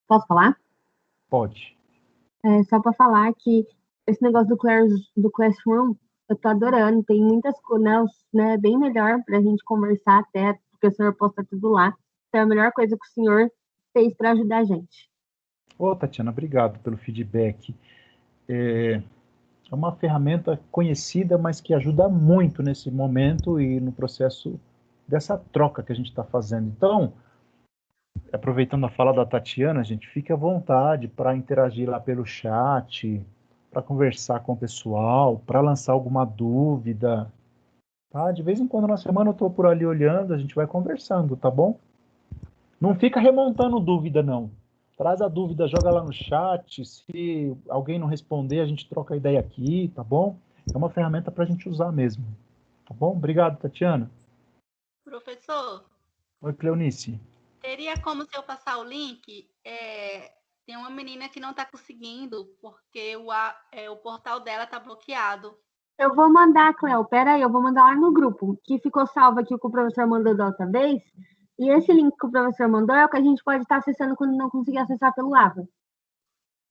Posso falar? Pode. Só para falar que esse negócio do Classroom, eu tô adorando. Tem muitas coisas, né, bem melhor para a gente conversar até, porque o senhor posta tudo lá. Então, é a melhor coisa que o senhor fez para ajudar a gente. Ô, Tatiana, obrigado pelo feedback. É uma ferramenta conhecida, mas que ajuda muito nesse momento e no processo dessa troca que a gente está fazendo. Então, aproveitando a fala da Tatiana, gente, fique à vontade para interagir lá pelo chat, para conversar com o pessoal, para lançar alguma dúvida, tá? De vez em quando na semana eu estou por ali olhando, a gente vai conversando, tá bom? Não fica remontando dúvida, não. Traz a dúvida, joga lá no chat. Se alguém não responder, a gente troca a ideia aqui, tá bom? É uma ferramenta para a gente usar mesmo. Tá bom? Obrigado, Tatiana. Professor, Oi, Cleonice. teria como se eu passar o link? Tem uma menina que não está conseguindo, porque o portal dela está bloqueado. Eu vou mandar, Cleo, peraí, eu vou mandar lá no grupo, que ficou salvo aqui o que o professor mandou da outra vez. E esse link que o professor mandou é o que a gente pode estar acessando quando não conseguir acessar pelo Lava.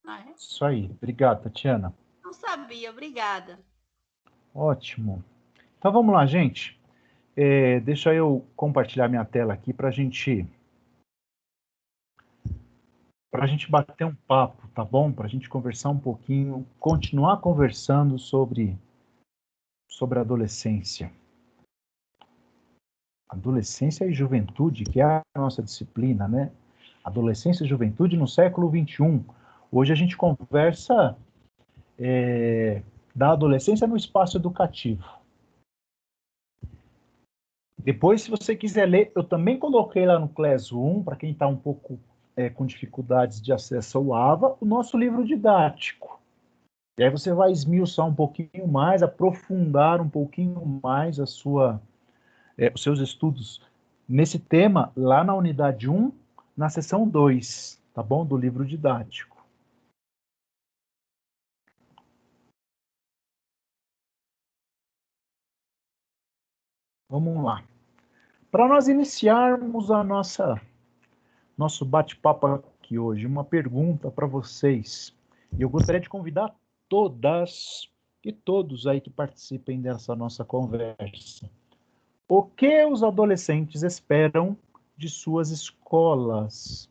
Ah, é? Isso aí. Obrigado, Tatiana. Não sabia, obrigada. Ótimo. Então vamos lá, gente. Deixa eu compartilhar minha tela aqui para a gente bater um papo, tá bom? Para a gente conversar um pouquinho, continuar conversando sobre a adolescência. Adolescência e juventude, que é a nossa disciplina, né? Adolescência e juventude no século XXI. Hoje a gente conversa da adolescência no espaço educativo. Depois, se você quiser ler, eu também coloquei lá no Classroom, para quem está um pouco com dificuldades de acesso ao AVA, o nosso livro didático. E aí você vai esmiuçar um pouquinho mais, aprofundar um pouquinho mais os seus estudos nesse tema, lá na unidade 1, na seção 2, tá bom? Do livro didático. Vamos lá. Para nós iniciarmos nosso bate-papo aqui hoje, uma pergunta para vocês. E eu gostaria de convidar todas e todos aí que participem dessa nossa conversa. O que os adolescentes esperam de suas escolas?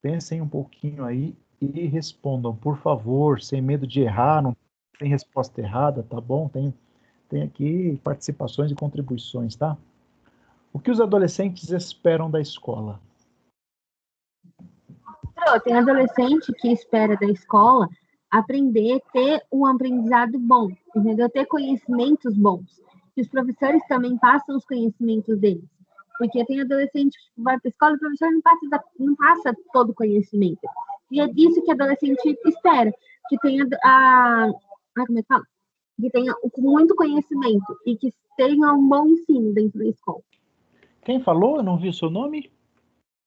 Pensem um pouquinho aí e respondam, por favor, sem medo de errar, não tem resposta errada, tá bom? Tem aqui participações e contribuições, tá? O que os adolescentes esperam da escola? Tem adolescente que espera da escola aprender, ter um aprendizado bom, entendeu? Ter conhecimentos bons. Que os professores também passam os conhecimentos deles. Porque tem adolescente que vai para a escola e o professor não passa todo o conhecimento. E é disso que o adolescente espera, que tenha como é que fala? Que tenha muito conhecimento e que tenha um bom ensino dentro da escola. Quem falou? Eu não vi o seu nome?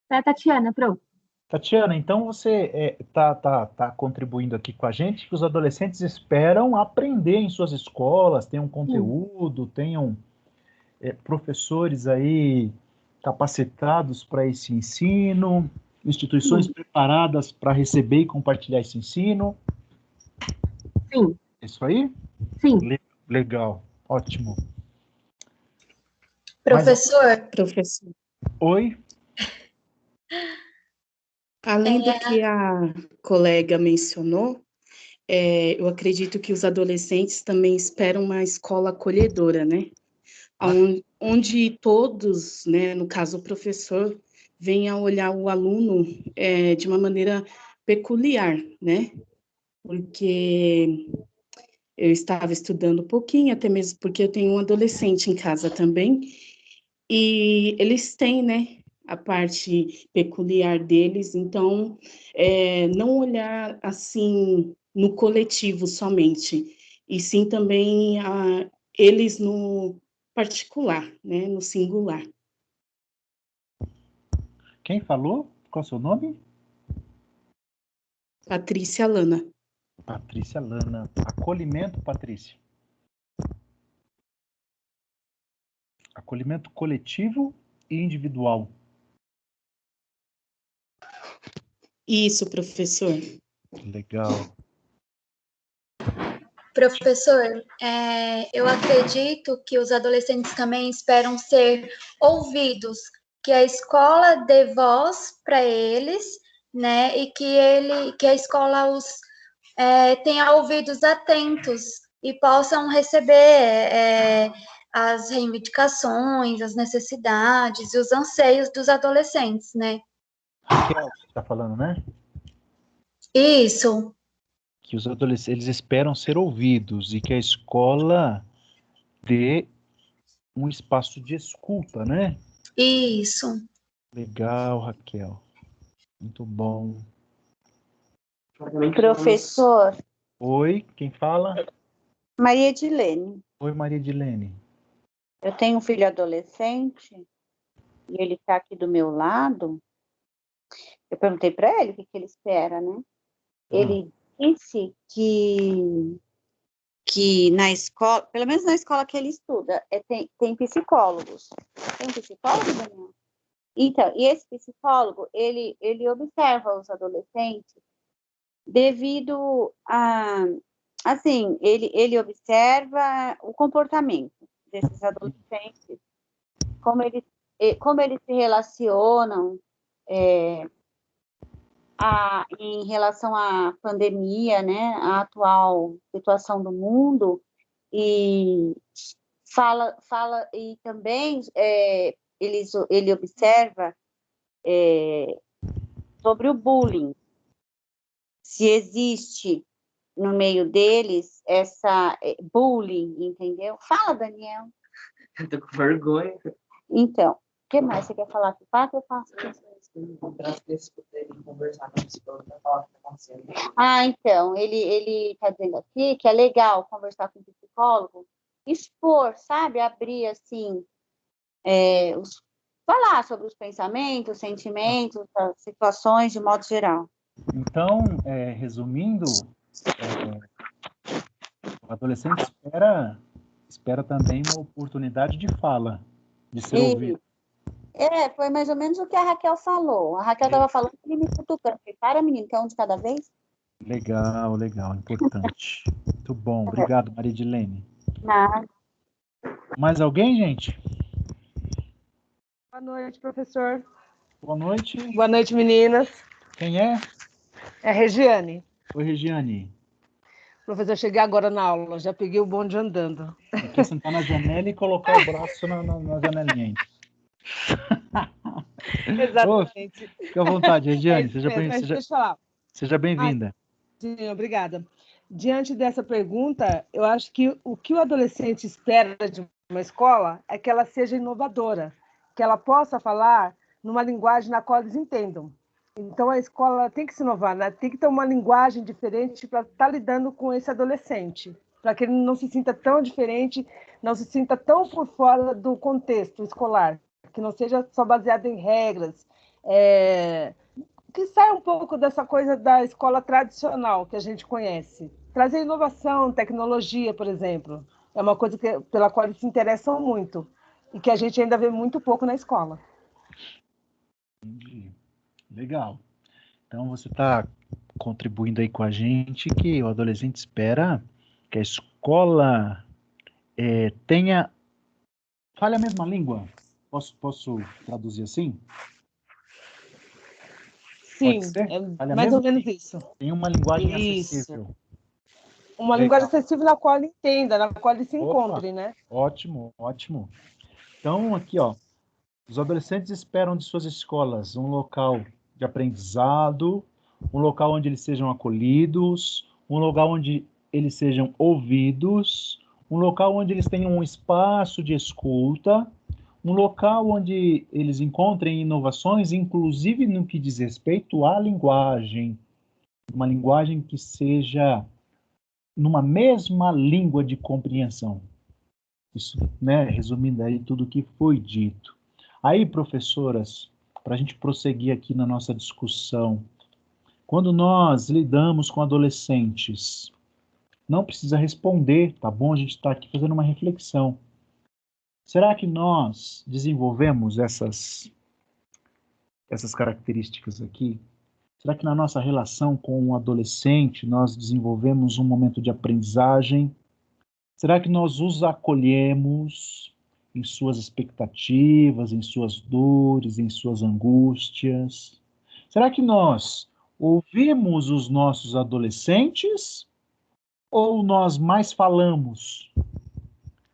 É a Tatiana, pronto. Tatiana, então você tá contribuindo aqui com a gente que os adolescentes esperam aprender em suas escolas, tenham conteúdo, tenham professores aí capacitados para esse ensino, instituições preparadas para receber e compartilhar esse ensino. Sim. Isso aí? Sim. Legal, ótimo. Professor. Oi? Além do que a colega mencionou, eu acredito que os adolescentes também esperam uma escola acolhedora, né? Onde todos, né, no caso o professor, venha olhar o aluno de uma maneira peculiar, né? Porque eu estava estudando um pouquinho, até mesmo porque eu tenho um adolescente em casa também, e eles têm, né, a parte peculiar deles, então, não olhar, assim, no coletivo somente, e sim também eles no particular, né, no singular. Quem falou? Qual é o seu nome? Patrícia Lana. Patrícia Lana. Acolhimento, Patrícia. Acolhimento coletivo e individual. Isso, professor. Legal. Professor, eu acredito que os adolescentes também esperam ser ouvidos, que a escola dê voz para eles, né, e que a escola tenha ouvidos atentos e possam receber as reivindicações, as necessidades e os anseios dos adolescentes, né? Raquel, você está falando, né? Isso, Que os adolescentes, eles esperam ser ouvidos e que a escola dê um espaço de escuta, né? isso. Legal, Raquel. Muito bom. Professor, Oi, quem fala? Maria Edilene. Oi, Maria Edilene. Eu tenho um filho adolescente e ele está aqui do meu lado. Eu perguntei para ele o que ele espera, né? Ele disse que na escola, pelo menos na escola que ele estuda, tem psicólogos. Tem um psicólogo, Daniel? Então, e esse psicólogo, ele observa os adolescentes devido a, assim, ele observa o comportamento desses adolescentes, como eles se relacionam em relação à pandemia, né, à atual situação do mundo, e fala e também ele observa sobre o bullying, se existe no meio deles essa bullying, entendeu? Fala, Daniel. Eu tô com vergonha. Então, o que mais você quer falar? Que parte eu faço? Para as pessoas poderem conversar com o psicólogo para falar o que está acontecendo. Então, ele está dizendo aqui que é legal conversar com o psicólogo, expor, sabe? Abrir, assim, falar sobre os pensamentos, sentimentos, as situações de modo geral. Então, resumindo, o adolescente espera também uma oportunidade de fala, de ser ouvido. Foi mais ou menos o que a Raquel falou. A Raquel estava falando e ele me cutucando. Falei, para, menino, que é um de cada vez? Legal, importante. Muito bom, obrigado, Maria Edilene. Nada. Mais alguém, gente? Boa noite, professor. Boa noite. Boa noite, meninas. Quem é? É a Regiane. Oi, Regiane. Professor, cheguei agora na aula, já peguei o bonde andando. Quer sentar na janela e colocar o braço na janelinha. Exatamente. Fique à vontade, Regiane. Seja bem-vinda. Sim, obrigada. Diante dessa pergunta, eu acho que o adolescente espera de uma escola é que ela seja inovadora, que ela possa falar numa linguagem na qual eles entendam. Então, a escola tem que se inovar, né? Tem que ter uma linguagem diferente para estar lidando com esse adolescente, para que ele não se sinta tão diferente, não se sinta tão por fora do contexto escolar, que não seja só baseado em regras, que saia um pouco dessa coisa da escola tradicional que a gente conhece. Trazer inovação, tecnologia, por exemplo, é uma coisa pela qual eles se interessam muito e que a gente ainda vê muito pouco na escola. Entendi. Legal. Então, você está contribuindo aí com a gente que o adolescente espera que a escola fale a mesma língua. Posso traduzir assim? Sim, é mais ou menos isso. Tem uma linguagem acessível. Uma linguagem acessível na qual ele entenda, na qual ele se encontre, né? Ótimo, ótimo. Então, aqui, ó, os adolescentes esperam de suas escolas um local de aprendizado, um local onde eles sejam acolhidos, um local onde eles sejam ouvidos, um local onde eles tenham um espaço de escuta, um local onde eles encontrem inovações, inclusive no que diz respeito à linguagem, uma linguagem que seja numa mesma língua de compreensão. Isso, né, resumindo aí tudo o que foi dito. Aí, professoras, para a gente prosseguir aqui na nossa discussão, quando nós lidamos com adolescentes, não precisa responder, tá bom? A gente está aqui fazendo uma reflexão. Será que nós desenvolvemos essas características aqui? Será que na nossa relação com o adolescente nós desenvolvemos um momento de aprendizagem? Será que nós os acolhemos em suas expectativas, em suas dores, em suas angústias? Será que nós ouvimos os nossos adolescentes ou nós mais falamos?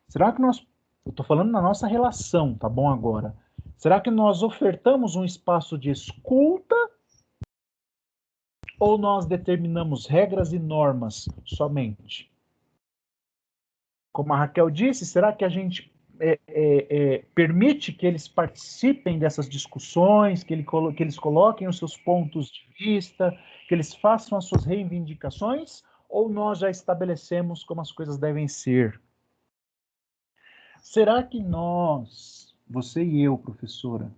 Será que nós... Eu estou falando na nossa relação, tá bom agora? Será que nós ofertamos um espaço de escuta ou nós determinamos regras e normas somente? Como a Raquel disse, será que a gente permite que eles participem dessas discussões, que eles coloquem os seus pontos de vista, que eles façam as suas reivindicações, ou nós já estabelecemos como as coisas devem ser? Será que nós, você e eu, professora,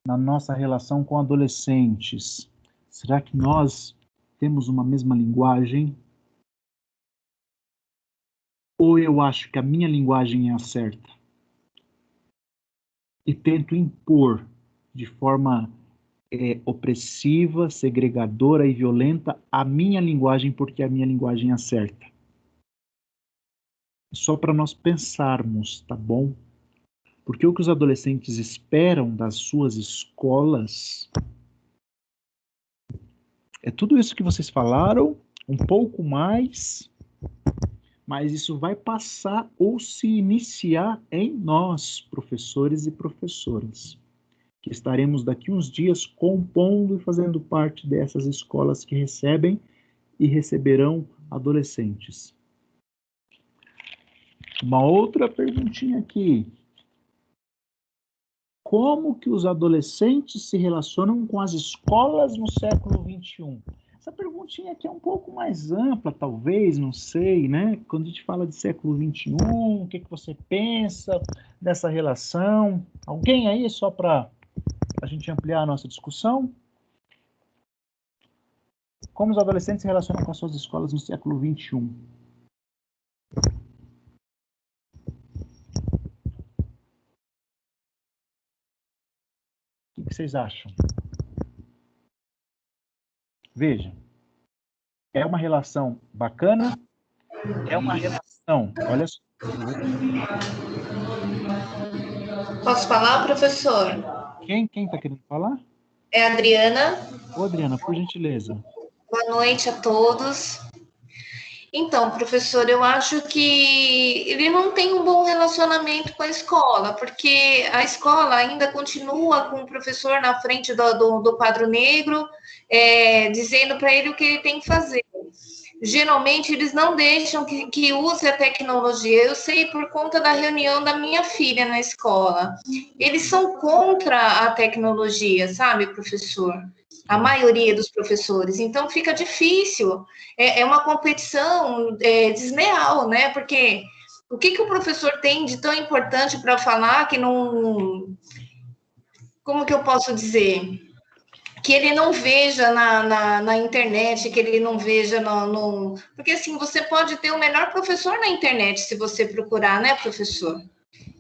na nossa relação com adolescentes, será que nós temos uma mesma linguagem? Ou eu acho que a minha linguagem é a certa? E tento impor de forma opressiva, segregadora e violenta a minha linguagem, porque a minha linguagem é a certa. Só para nós pensarmos, tá bom? Porque o que os adolescentes esperam das suas escolas é tudo isso que vocês falaram, um pouco mais, mas isso vai passar ou se iniciar em nós, professores e professoras, que estaremos daqui uns dias compondo e fazendo parte dessas escolas que recebem e receberão adolescentes. Uma outra perguntinha aqui. Como que os adolescentes se relacionam com as escolas no século XXI? Essa perguntinha aqui é um pouco mais ampla, talvez, não sei, né? Quando a gente fala de século XXI, o que você pensa dessa relação? Alguém aí, só para a gente ampliar a nossa discussão? Como os adolescentes se relacionam com as suas escolas no século XXI? O que vocês acham? Veja, é uma relação bacana, é uma relação, olha só. Posso falar, professor? Quem está querendo falar? É a Adriana. Ô, Adriana, por gentileza. Boa noite a todos. Então, professor, eu acho que ele não tem um bom relacionamento com a escola, porque a escola ainda continua com o professor na frente do quadro negro, dizendo para ele o que ele tem que fazer. Geralmente, eles não deixam que use a tecnologia. Eu sei por conta da reunião da minha filha na escola. Eles são contra a tecnologia, sabe, professor? A maioria dos professores. Então, fica difícil. É uma competição desleal, né? Porque o que o professor tem de tão importante para falar que não... Como que eu posso dizer? Que ele não veja na internet, que ele não veja no... Porque, assim, você pode ter o melhor professor na internet, se você procurar, né, professor?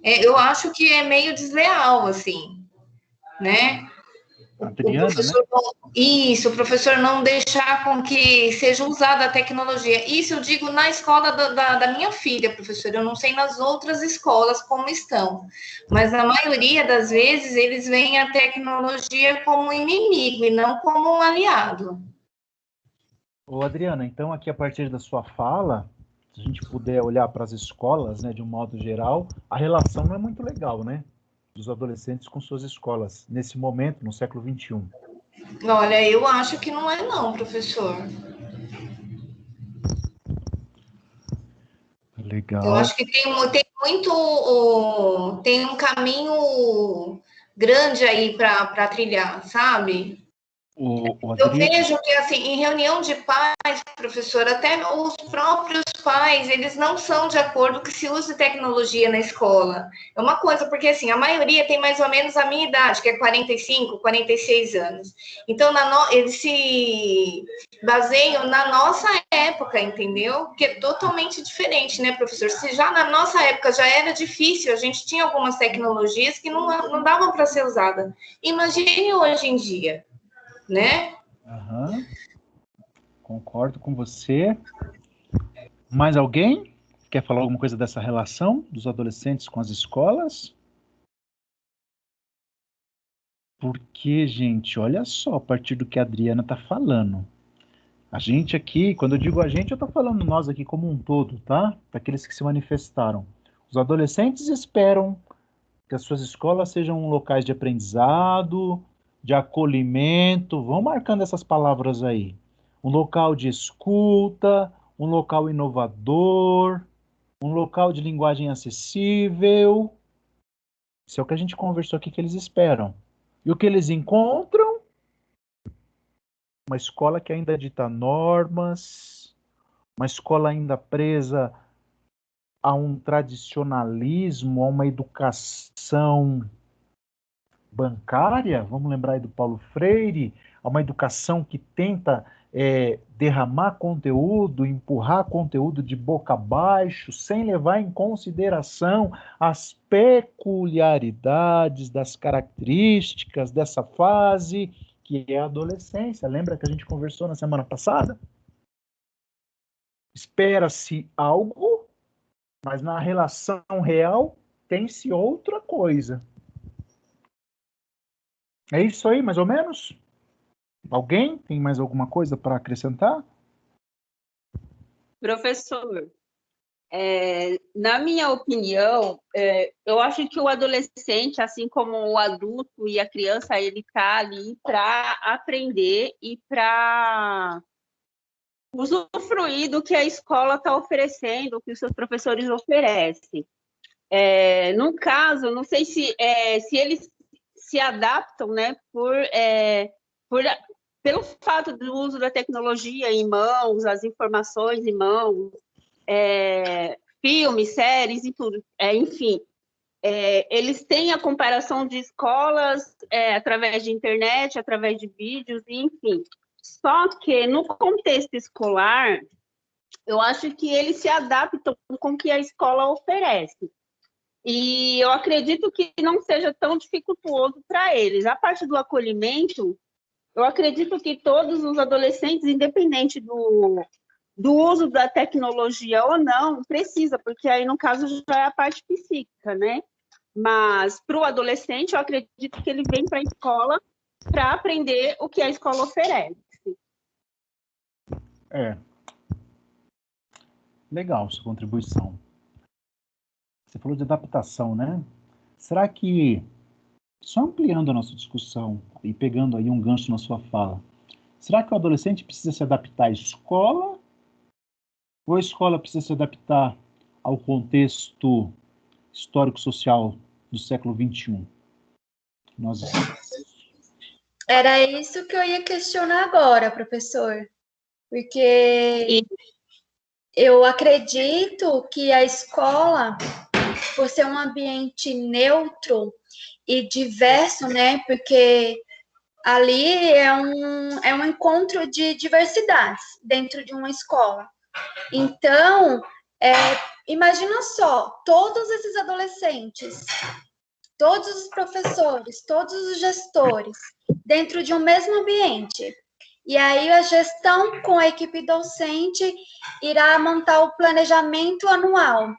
Eu acho que é meio desleal, assim, né? Adriana, o professor, né? Isso, o professor não deixar com que seja usada a tecnologia. Isso eu digo na escola da minha filha, professor. Eu não sei nas outras escolas como estão, mas na maioria das vezes eles veem a tecnologia como inimigo e não como um aliado. Ô, Adriana, então aqui a partir da sua fala, se a gente puder olhar para as escolas, né, de um modo geral, a relação não é muito legal, né? Dos adolescentes com suas escolas, nesse momento, no século XXI. Olha, eu acho que não é não, professor. Legal. Eu acho que tem um caminho grande aí para trilhar, sabe? Eu vejo que, assim, em reunião de pais, professor, até os próprios pais, eles não são de acordo que se use tecnologia na escola. É uma coisa, porque, assim, a maioria tem mais ou menos a minha idade, que é 45, 46 anos. Então, eles se baseiam na nossa época, entendeu? Que é totalmente diferente, né, professor? Se já na nossa época já era difícil, a gente tinha algumas tecnologias que não davam para ser usada. Imagine hoje em dia, né? Aham, concordo com você. Mais alguém quer falar alguma coisa dessa relação dos adolescentes com as escolas? Porque, gente, olha só, a partir do que a Adriana está falando. A gente aqui, quando eu digo a gente, eu estou falando nós aqui como um todo, tá? Daqueles que se manifestaram. Os adolescentes esperam que as suas escolas sejam locais de aprendizado, de acolhimento, vão marcando essas palavras aí. Um local de escuta, um local inovador, um local de linguagem acessível. Isso é o que a gente conversou aqui que eles esperam. E o que eles encontram? Uma escola que ainda dita normas, uma escola ainda presa a um tradicionalismo, a uma educação bancária, vamos lembrar aí do Paulo Freire, a uma educação que tenta derramar conteúdo, empurrar conteúdo de boca abaixo, sem levar em consideração as peculiaridades das características dessa fase, que é a adolescência. Lembra que a gente conversou na semana passada? Espera-se algo, mas na relação real tem-se outra coisa. É isso aí, mais ou menos? Alguém tem mais alguma coisa para acrescentar? Professor, na minha opinião, eu acho que o adolescente, assim como o adulto e a criança, ele está ali para aprender e para usufruir do que a escola está oferecendo, o que os seus professores oferecem. No caso, não sei se eles se adaptam, né, pelo fato do uso da tecnologia em mãos, as informações em mãos, filmes, séries e tudo, enfim. Eles têm a comparação de escolas através de internet, através de vídeos, enfim. Só que no contexto escolar, eu acho que eles se adaptam com o que a escola oferece. E eu acredito que não seja tão dificultuoso para eles. A parte do acolhimento, eu acredito que todos os adolescentes, independente do uso da tecnologia ou não, precisa, porque aí, no caso, já é a parte psíquica, né? Mas, para o adolescente, eu acredito que ele vem para a escola para aprender o que a escola oferece. Legal sua contribuição. Você falou de adaptação, né? Será que, só ampliando a nossa discussão e pegando aí um gancho na sua fala, será que o adolescente precisa se adaptar à escola? Ou a escola precisa se adaptar ao contexto histórico-social do século XXI? Era isso que eu ia questionar agora, professor. Porque eu acredito que a escola, por ser um ambiente neutro e diverso, né? Porque ali é um encontro de diversidades dentro de uma escola. Então, imagina só, todos esses adolescentes, todos os professores, todos os gestores, dentro de um mesmo ambiente. E aí a gestão com a equipe docente irá montar o planejamento anual,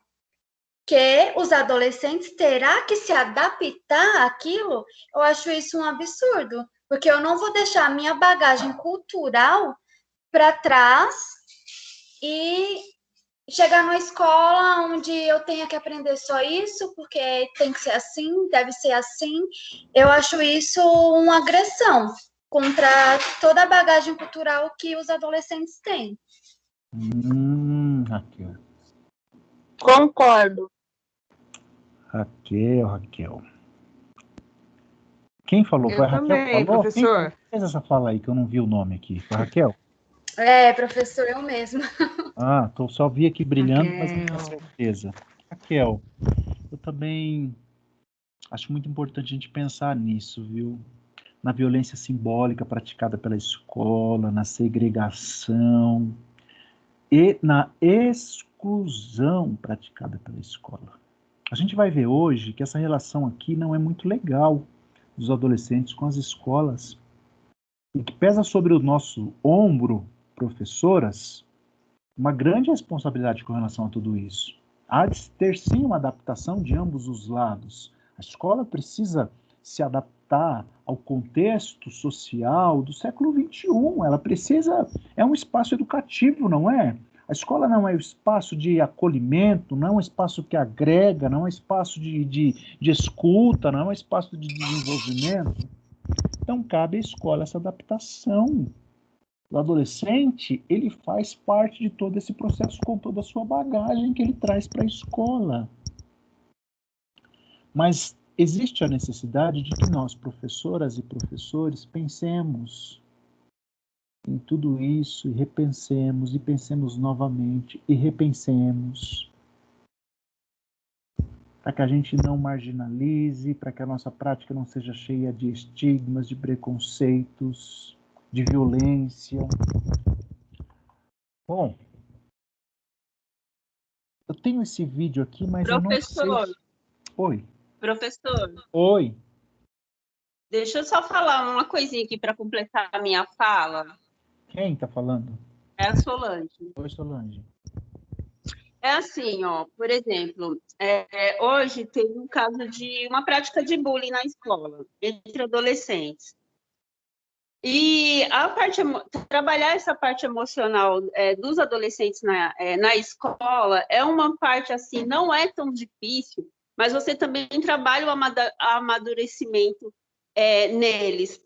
que os adolescentes terão que se adaptar àquilo. Eu acho isso um absurdo, porque eu não vou deixar a minha bagagem cultural para trás e chegar numa escola onde eu tenha que aprender só isso, porque tem que ser assim, deve ser assim. Eu acho isso uma agressão contra toda a bagagem cultural que os adolescentes têm. Raquel. Concordo. Raquel. Quem falou? Eu Foi a Raquel também, que falou? professor. Quem fez essa fala aí, que eu não vi o nome aqui? Foi a Raquel? Professor, eu mesma. Só vi aqui brilhando, Raquel. mas não tenho certeza. Raquel, eu também acho muito importante a gente pensar nisso, viu? Na violência simbólica praticada pela escola, na segregação e na exclusão praticada pela escola. A gente vai ver hoje que essa relação aqui não é muito legal dos adolescentes com as escolas. e que pesa sobre o nosso ombro, professoras, uma grande responsabilidade com relação a tudo isso. Há de ter sim uma adaptação de ambos os lados. A escola precisa se adaptar ao contexto social do século XXI. Ela precisa, é um espaço educativo, não é? A escola não é um espaço de acolhimento, não é um espaço que agrega, não é um espaço de escuta, não é um espaço de desenvolvimento. Então, cabe à escola essa adaptação. O adolescente, ele faz parte de todo esse processo com toda a sua bagagem que ele traz para a escola. Mas existe a necessidade de que nós, professoras e professores, pensemos em tudo isso e pensemos novamente e repensemos, para que a gente não marginalize, para que a nossa prática não seja cheia de estigmas, de preconceitos, de violência. Bom, eu tenho esse vídeo aqui, mas eu não sei... Oi. Professor. Oi. Deixa eu só falar uma coisinha aqui para completar a minha fala. Quem está falando? É a Solange. Oi, Solange. É assim, ó, por exemplo, hoje teve um caso de uma prática de bullying na escola, entre adolescentes. E trabalhar essa parte emocional dos adolescentes na escola é uma parte, assim, não é tão difícil, mas você também trabalha o amadurecimento neles.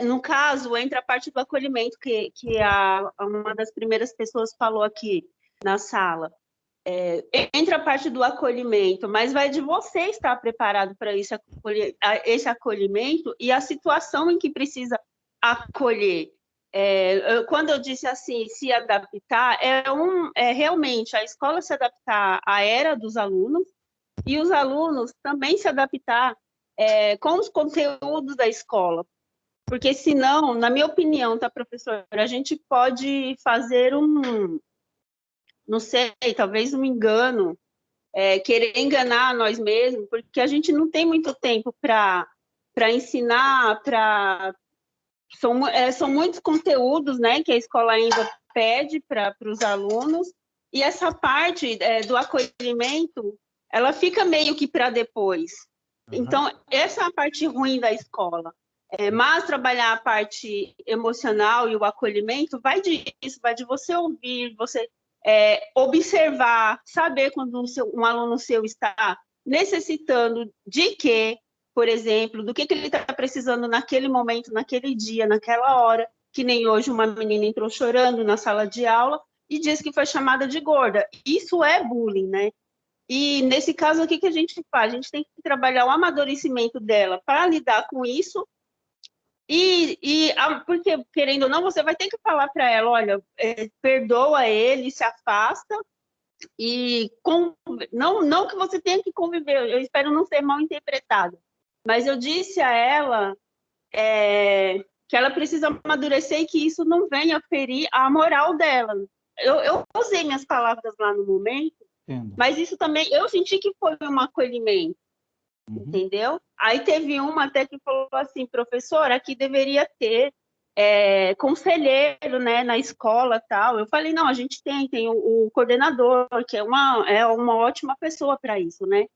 No caso, entra a parte do acolhimento, que uma das primeiras pessoas falou aqui na sala. Entra a parte do acolhimento, mas vai de você estar preparado para esse acolhimento e a situação em que precisa acolher. Quando eu disse assim, se adaptar, realmente a escola se adaptar à era dos alunos e os alunos também se adaptar com os conteúdos da escola. Porque senão, na minha opinião, tá, professora, a gente pode fazer não sei, talvez um engano, querer enganar nós mesmos, porque a gente não tem muito tempo para ensinar, são muitos conteúdos, né, que a escola ainda pede para os alunos, e essa parte do acolhimento, ela fica meio que para depois. Então, essa é a parte ruim da escola. Mas trabalhar a parte emocional e o acolhimento vai disso, vai de você ouvir, você observar, saber quando um aluno seu está necessitando de quê, por exemplo, do que ele está precisando naquele momento, naquele dia, naquela hora, que nem hoje uma menina entrou chorando na sala de aula e disse que foi chamada de gorda. Isso é bullying, né? E nesse caso, o que a gente faz? A gente tem que trabalhar o amadurecimento dela para lidar com isso. Porque, querendo ou não, você vai ter que falar para ela, olha, perdoa ele, se afasta, não que você tenha que conviver, eu espero não ser mal interpretada, mas eu disse a ela que ela precisa amadurecer e que isso não venha ferir a moral dela. Eu usei minhas palavras lá no momento, mas isso também, eu senti que foi um acolhimento. Entendeu? Aí teve uma até que falou assim, professora, aqui deveria ter conselheiro, né, na escola tal. Eu falei, não, a gente tem o coordenador, que é uma ótima pessoa para isso, né?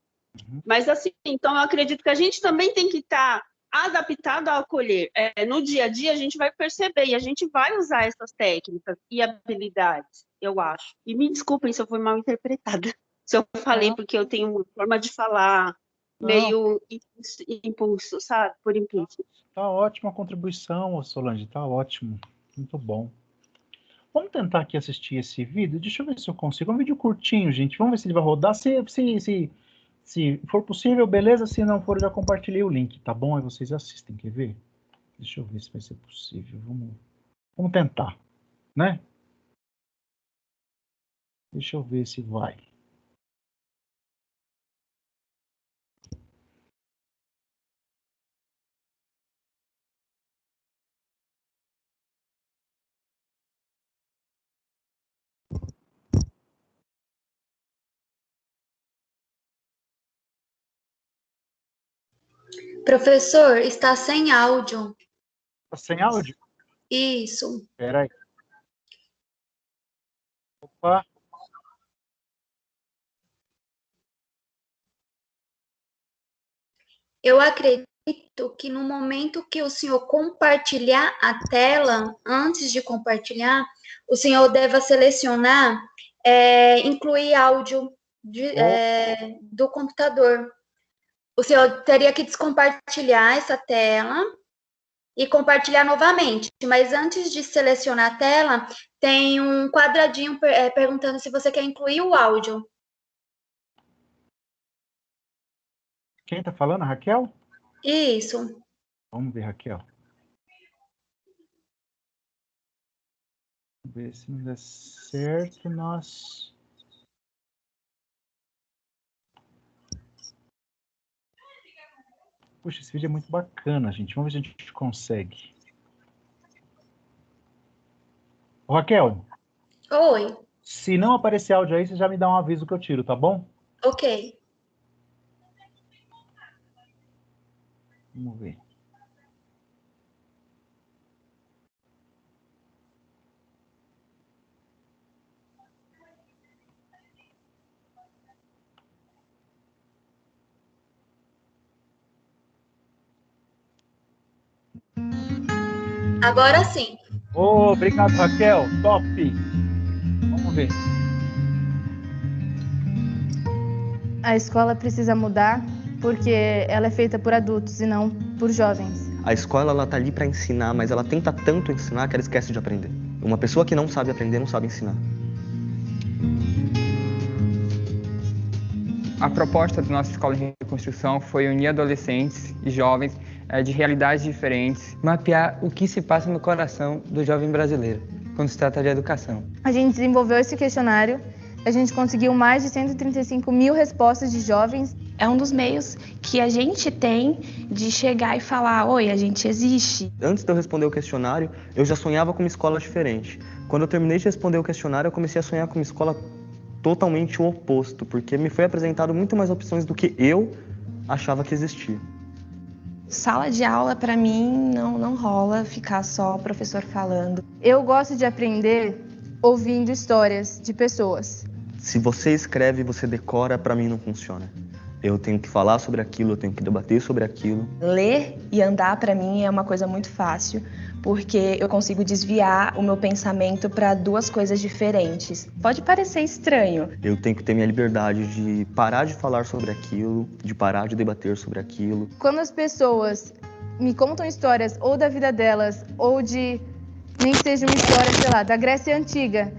Mas assim, então eu acredito que a gente também tem que estar adaptado a acolher. No dia a dia a gente vai perceber e a gente vai usar essas técnicas e habilidades, eu acho. E me desculpem se eu fui mal interpretada. Se eu falei porque eu tenho uma forma de falar meio impulso, sabe? Por impulso. Tá ótima a contribuição, Solange, tá ótimo. Muito bom. Vamos tentar aqui assistir esse vídeo. Deixa eu ver se eu consigo. É um vídeo curtinho, gente. Vamos ver se ele vai rodar. Se for possível, beleza. Se não for, eu já compartilhei o link, tá bom? Aí vocês assistem. Quer ver? Deixa eu ver se vai ser possível. Vamos tentar, né? Deixa eu ver se vai. Professor, está sem áudio. Tá sem áudio? Isso. Espera aí. Opa. Eu acredito que no momento que o senhor compartilhar a tela, antes de compartilhar, o senhor deva selecionar, incluir áudio do computador. O senhor teria que descompartilhar essa tela e compartilhar novamente. Mas antes de selecionar a tela, tem um quadradinho perguntando se você quer incluir o áudio. Quem está falando? A Raquel? Isso. Vamos ver, Raquel. Vamos ver se não der certo. Nós... Puxa, esse vídeo é muito bacana, gente. Vamos ver se a gente consegue. Ô, Raquel. Oi. Se não aparecer áudio aí, você já me dá um aviso que eu tiro, tá bom? Ok. Vamos ver. Agora sim. Oh, obrigado, Raquel. Top. Vamos ver. A escola precisa mudar porque ela é feita por adultos e não por jovens. A escola ela tá ali para ensinar, mas ela tenta tanto ensinar que ela esquece de aprender. Uma pessoa que não sabe aprender não sabe ensinar. A proposta da nossa escola de reconstrução foi unir adolescentes e jovens de realidades diferentes. Mapear o que se passa no coração do jovem brasileiro, quando se trata de educação. A gente desenvolveu esse questionário, a gente conseguiu mais de 135 mil respostas de jovens. É um dos meios que a gente tem de chegar e falar, oi, a gente existe. Antes de eu responder o questionário, eu já sonhava com uma escola diferente. Quando eu terminei de responder o questionário, eu comecei a sonhar com uma escola totalmente o oposto, porque me foi apresentado muito mais opções do que eu achava que existia. Sala de aula, para mim, não rola ficar só o professor falando. Eu gosto de aprender ouvindo histórias de pessoas. Se você escreve, você decora, para mim não funciona. Eu tenho que falar sobre aquilo, eu tenho que debater sobre aquilo. Ler e andar, para mim, é uma coisa muito fácil, porque eu consigo desviar o meu pensamento para duas coisas diferentes. Pode parecer estranho. Eu tenho que ter minha liberdade de parar de falar sobre aquilo, de parar de debater sobre aquilo. Quando as pessoas me contam histórias ou da vida delas, ou de, nem que seja uma história, sei lá, da Grécia Antiga,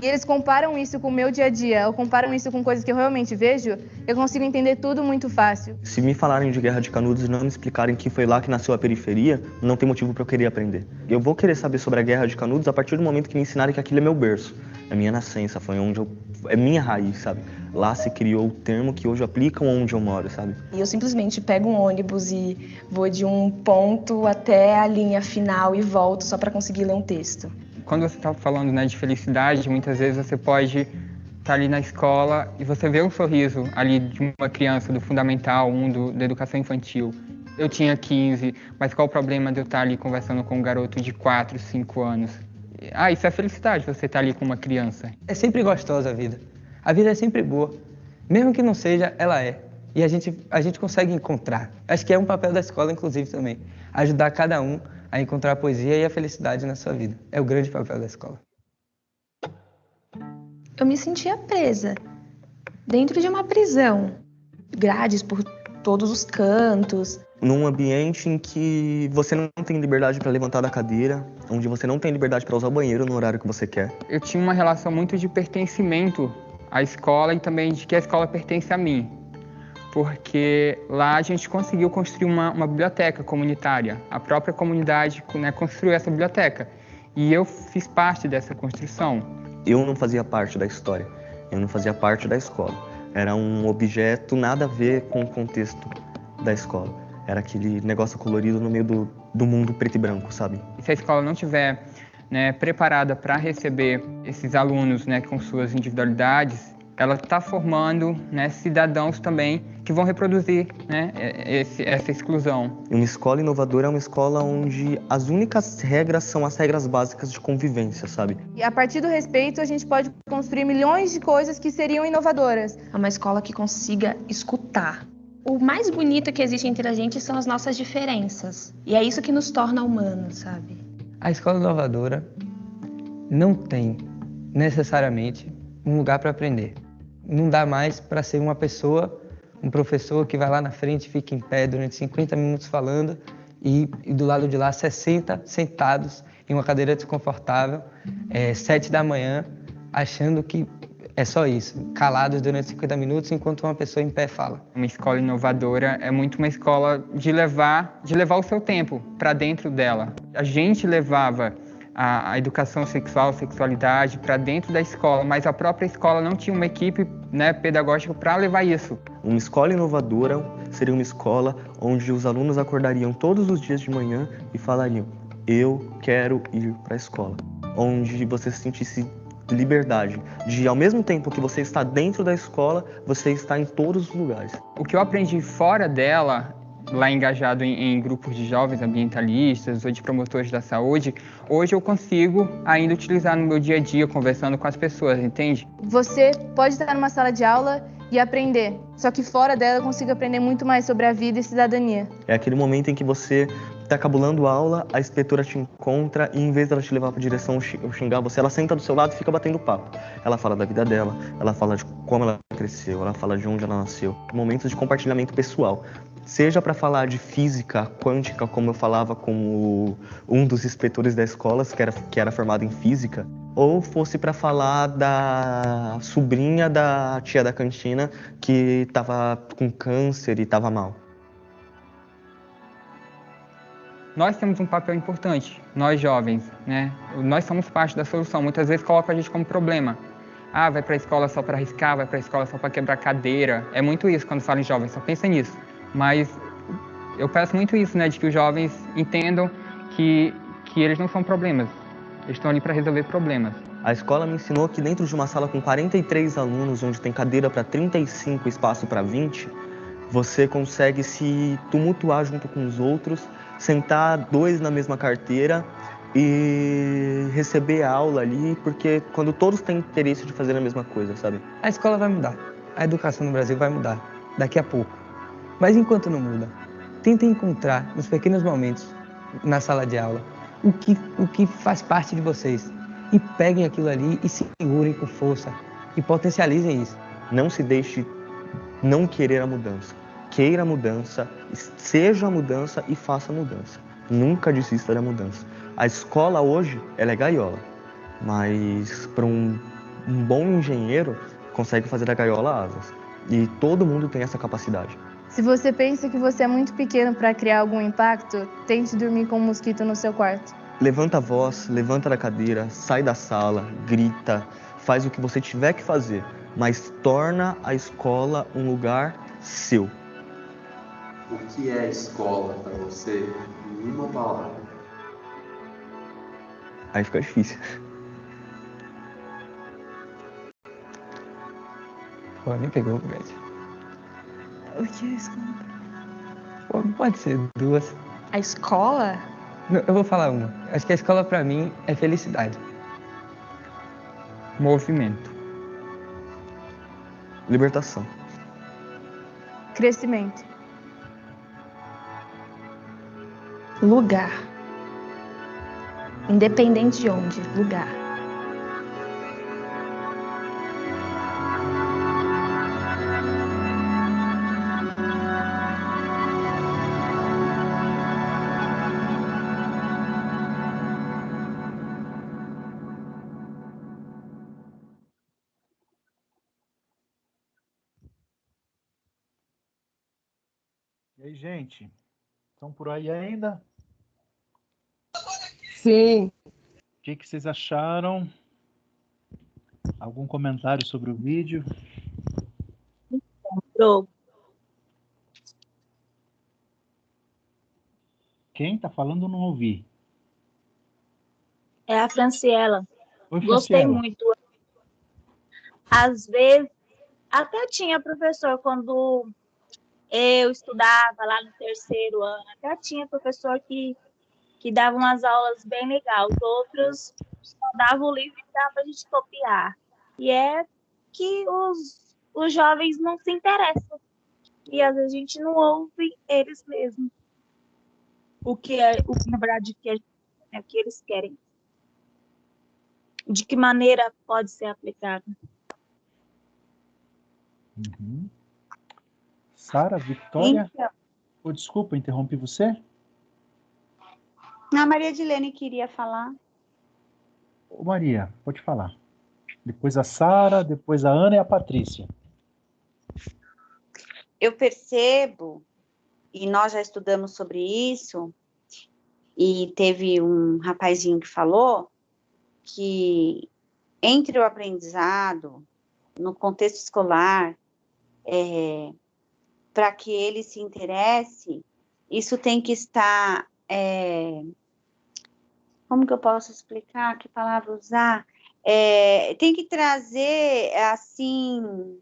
e eles comparam isso com o meu dia a dia, ou comparam isso com coisas que eu realmente vejo, eu consigo entender tudo muito fácil. Se me falarem de Guerra de Canudos e não me explicarem que foi lá que nasceu a periferia, não tem motivo para eu querer aprender. Eu vou querer saber sobre a Guerra de Canudos a partir do momento que me ensinarem que aquilo é meu berço, é minha nascença, foi onde é minha raiz, sabe? Lá se criou o termo que hoje aplicam onde eu moro, sabe? E eu simplesmente pego um ônibus e vou de um ponto até a linha final e volto só para conseguir ler um texto. Quando você está falando, né, de felicidade, muitas vezes você pode estar ali na escola e você vê um sorriso ali de uma criança do Fundamental 1, da educação infantil. Eu tinha 15, mas qual o problema de eu estar ali conversando com um garoto de 4, 5 anos? Isso é felicidade, você estar ali com uma criança. É sempre gostosa a vida. A vida é sempre boa. Mesmo que não seja, ela é. E a gente consegue encontrar. Acho que é um papel da escola, inclusive, também. Ajudar cada um a encontrar a poesia e a felicidade na sua vida. É o grande papel da escola. Eu me sentia presa, dentro de uma prisão. Grades por todos os cantos. Num ambiente em que você não tem liberdade para levantar da cadeira, onde você não tem liberdade para usar o banheiro no horário que você quer. Eu tinha uma relação muito de pertencimento à escola e também de que a escola pertence a mim. Porque lá a gente conseguiu construir uma biblioteca comunitária. A própria comunidade, né, construiu essa biblioteca. E eu fiz parte dessa construção. Eu não fazia parte da história, eu não fazia parte da escola. Era um objeto nada a ver com o contexto da escola. Era aquele negócio colorido no meio do mundo preto e branco, sabe? E se a escola não tiver, né, preparada para receber esses alunos, né, com suas individualidades, ela está formando, né, cidadãos também que vão reproduzir, né, essa exclusão. Uma escola inovadora é uma escola onde as únicas regras são as regras básicas de convivência, sabe? E a partir do respeito, a gente pode construir milhões de coisas que seriam inovadoras. É uma escola que consiga escutar. O mais bonito que existe entre a gente são as nossas diferenças. E é isso que nos torna humanos, sabe? A escola inovadora não tem necessariamente um lugar para aprender. Não dá mais para ser uma pessoa, um professor que vai lá na frente, fica em pé durante 50 minutos falando e do lado de lá 60 sentados em uma cadeira desconfortável, 7 da manhã, achando que é só isso, calados durante 50 minutos enquanto uma pessoa em pé fala. Uma escola inovadora é muito uma escola de levar o seu tempo para dentro dela. A gente levava a educação sexual, sexualidade para dentro da escola, mas a própria escola não tinha uma equipe, né, pedagógica para levar isso. Uma escola inovadora seria uma escola onde os alunos acordariam todos os dias de manhã e falariam: eu quero ir para a escola. Onde você se sentisse liberdade de, ao mesmo tempo que você está dentro da escola, você está em todos os lugares. O que eu aprendi fora dela, lá engajado em grupos de jovens ambientalistas ou de promotores da saúde, hoje eu consigo ainda utilizar no meu dia a dia, conversando com as pessoas, entende? Você pode estar numa sala de aula e aprender, só que fora dela eu consigo aprender muito mais sobre a vida e cidadania. É aquele momento em que você está cabulando aula, a inspetora te encontra e em vez dela te levar para a direção ou xingar você, ela senta do seu lado e fica batendo papo. Ela fala da vida dela, ela fala de como ela cresceu, ela fala de onde ela nasceu. Momentos de compartilhamento pessoal. Seja para falar de física quântica, como eu falava com um dos inspetores da escola, que era formado em física, ou fosse para falar da sobrinha da tia da cantina que estava com câncer e estava mal. Nós temos um papel importante, nós jovens, né? Nós somos parte da solução. Muitas vezes colocam a gente como problema. Ah, vai para a escola só para arriscar, vai para a escola só para quebrar cadeira. É muito isso quando fala em jovens, só pensa nisso. Mas eu peço muito isso, né? De que os jovens entendam que eles não são problemas. Eles estão ali para resolver problemas. A escola me ensinou que dentro de uma sala com 43 alunos, onde tem cadeira para 35 e espaço para 20, você consegue se tumultuar junto com os outros, sentar 2 na mesma carteira e receber aula ali, porque quando todos têm interesse de fazer a mesma coisa, sabe? A escola vai mudar, a educação no Brasil vai mudar, daqui a pouco. Mas enquanto não muda, tentem encontrar nos pequenos momentos, na sala de aula, o que faz parte de vocês. E peguem aquilo ali e segurem com força e potencializem isso. Não se deixe não querer a mudança. Queira a mudança, seja a mudança e faça a mudança. Nunca desista da mudança. A escola hoje, ela é gaiola, mas para um bom engenheiro, consegue fazer da gaiola asas. E todo mundo tem essa capacidade. Se você pensa que você é muito pequeno para criar algum impacto, tente dormir com um mosquito no seu quarto. Levanta a voz, levanta da cadeira, sai da sala, grita, faz o que você tiver que fazer, mas torna a escola um lugar seu. O que é escola para você em uma palavra? Aí fica difícil. Pô, me pegou, velho. O que é escola? Pô, pode ser 2. A escola? Não, eu vou falar uma. Acho que a escola pra mim é felicidade. Movimento. Libertação. Crescimento. Lugar. Independente de onde, lugar. E aí, gente? Estão por aí ainda? Sim. O que vocês acharam? Algum comentário sobre o vídeo? Quem está falando, não ouvi. É a Franciela. Oi, Gostei Franciela. muito. Às vezes, Até tinha professor quando eu estudava lá no 3º ano, até tinha professor que dava umas aulas bem legais, os outros só davam o livro e dava a gente copiar. E é que os jovens não se interessam, e às vezes a gente não ouve eles mesmos, na verdade, o que eles querem. De que maneira pode ser aplicado. Uhum. Sara, Victória? Então, Oh, desculpa, interrompi você? a Maria Edilene queria falar. Ô, Maria, pode falar. Depois a Sara, depois a Ana e a Patrícia. Eu percebo, e nós já estudamos sobre isso, e teve um rapazinho que falou que entre o aprendizado, no contexto escolar, para que ele se interesse, isso tem que estar... como que eu posso explicar? Que palavra usar? Tem que trazer, assim...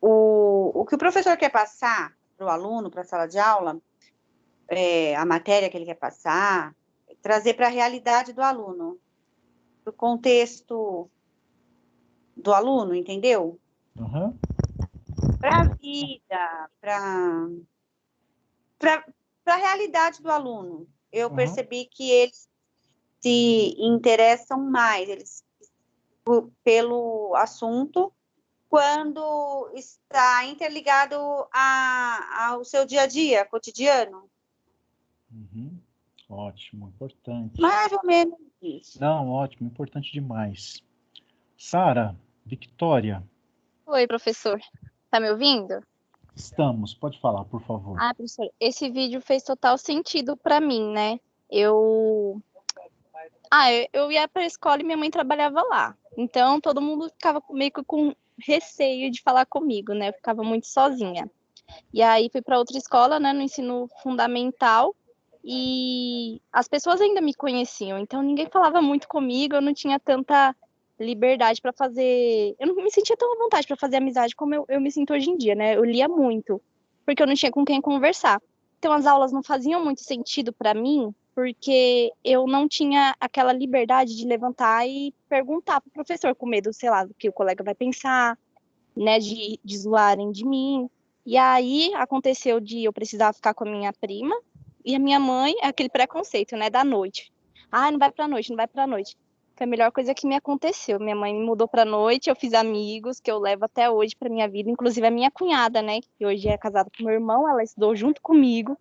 o que o professor quer passar para o aluno, para a sala de aula, a matéria que ele quer passar, trazer para a realidade do aluno, para o contexto do aluno, entendeu? Uhum. Para a vida, para a realidade do aluno. Eu percebi que eles se interessam mais pelo assunto quando está interligado ao seu dia a dia, cotidiano. Uhum. Ótimo, importante. Mais ou menos isso. Não, ótimo, importante demais. Sara, Victória, Oi, professor. Tá me ouvindo? estamos. Pode falar, por favor. Ah, professor, esse vídeo fez total sentido para mim, né? Eu ia para a escola e minha mãe trabalhava lá. Então, todo mundo ficava meio que com receio de falar comigo, né? Eu ficava muito sozinha. E aí, fui para outra escola, né, no ensino fundamental, e as pessoas ainda me conheciam. Então, ninguém falava muito comigo, eu não tinha tanta liberdade para fazer... Eu não me sentia tão à vontade para fazer amizade como eu me sinto hoje em dia, né? Eu lia muito, porque eu não tinha com quem conversar. Então, as aulas não faziam muito sentido para mim, porque eu não tinha aquela liberdade de levantar e perguntar para o professor, com medo, sei lá, do que o colega vai pensar, né, de zoarem de mim. E aí, aconteceu de eu precisar ficar com a minha prima, e a minha mãe, aquele preconceito, né, da noite. Ah, não vai pra noite, não vai pra noite. Foi a melhor coisa que me aconteceu. Minha mãe me mudou pra noite, eu fiz amigos que eu levo até hoje pra minha vida, inclusive a minha cunhada, né, que hoje é casada com meu irmão, ela estudou junto comigo.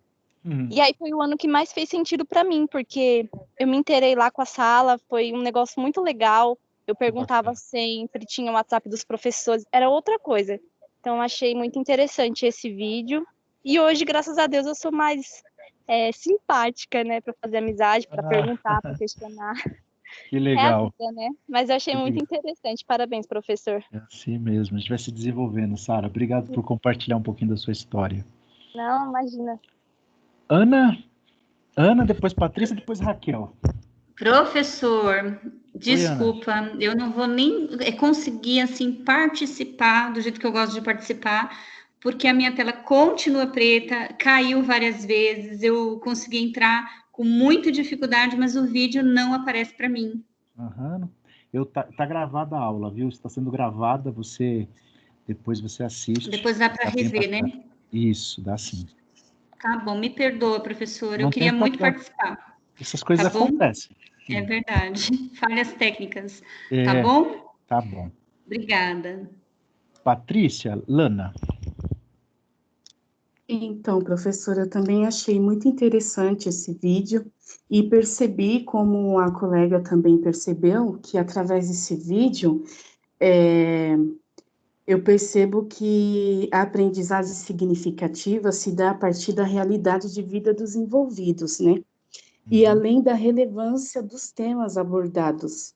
E aí foi o ano que mais fez sentido para mim, porque eu me inteirei lá com a sala, foi um negócio muito legal, eu perguntava sempre, tinha o WhatsApp dos professores, era outra coisa. Então, achei muito interessante esse vídeo, e hoje, graças a Deus, eu sou mais simpática, né, para fazer amizade, para perguntar, para questionar. Que legal. É a vida, né? Mas eu achei muito interessante, parabéns, professor. É assim mesmo, a gente vai se desenvolvendo, Sara. Obrigado por compartilhar um pouquinho da sua história. Não, imagina. Ana, depois Patrícia, depois Raquel. Professor, desculpa, eu não vou nem conseguir assim participar do jeito que eu gosto de participar, porque a minha tela continua preta, caiu várias vezes, eu consegui entrar com muita dificuldade, mas o vídeo não aparece para mim. Tá gravada a aula, viu? Está sendo gravada, depois você assiste. Depois dá para rever, né? Isso, dá sim. Tá bom, me perdoa, professor, Não eu queria muito problema. participar. Essas coisas acontecem. É verdade, falhas técnicas, É, tá bom? Tá bom. Obrigada. Patrícia, Lana. Então, professora, eu também achei muito interessante esse vídeo e percebi, como a colega também percebeu, que através desse vídeo, eu percebo que a aprendizagem significativa se dá a partir da realidade de vida dos envolvidos, né? E além da relevância dos temas abordados.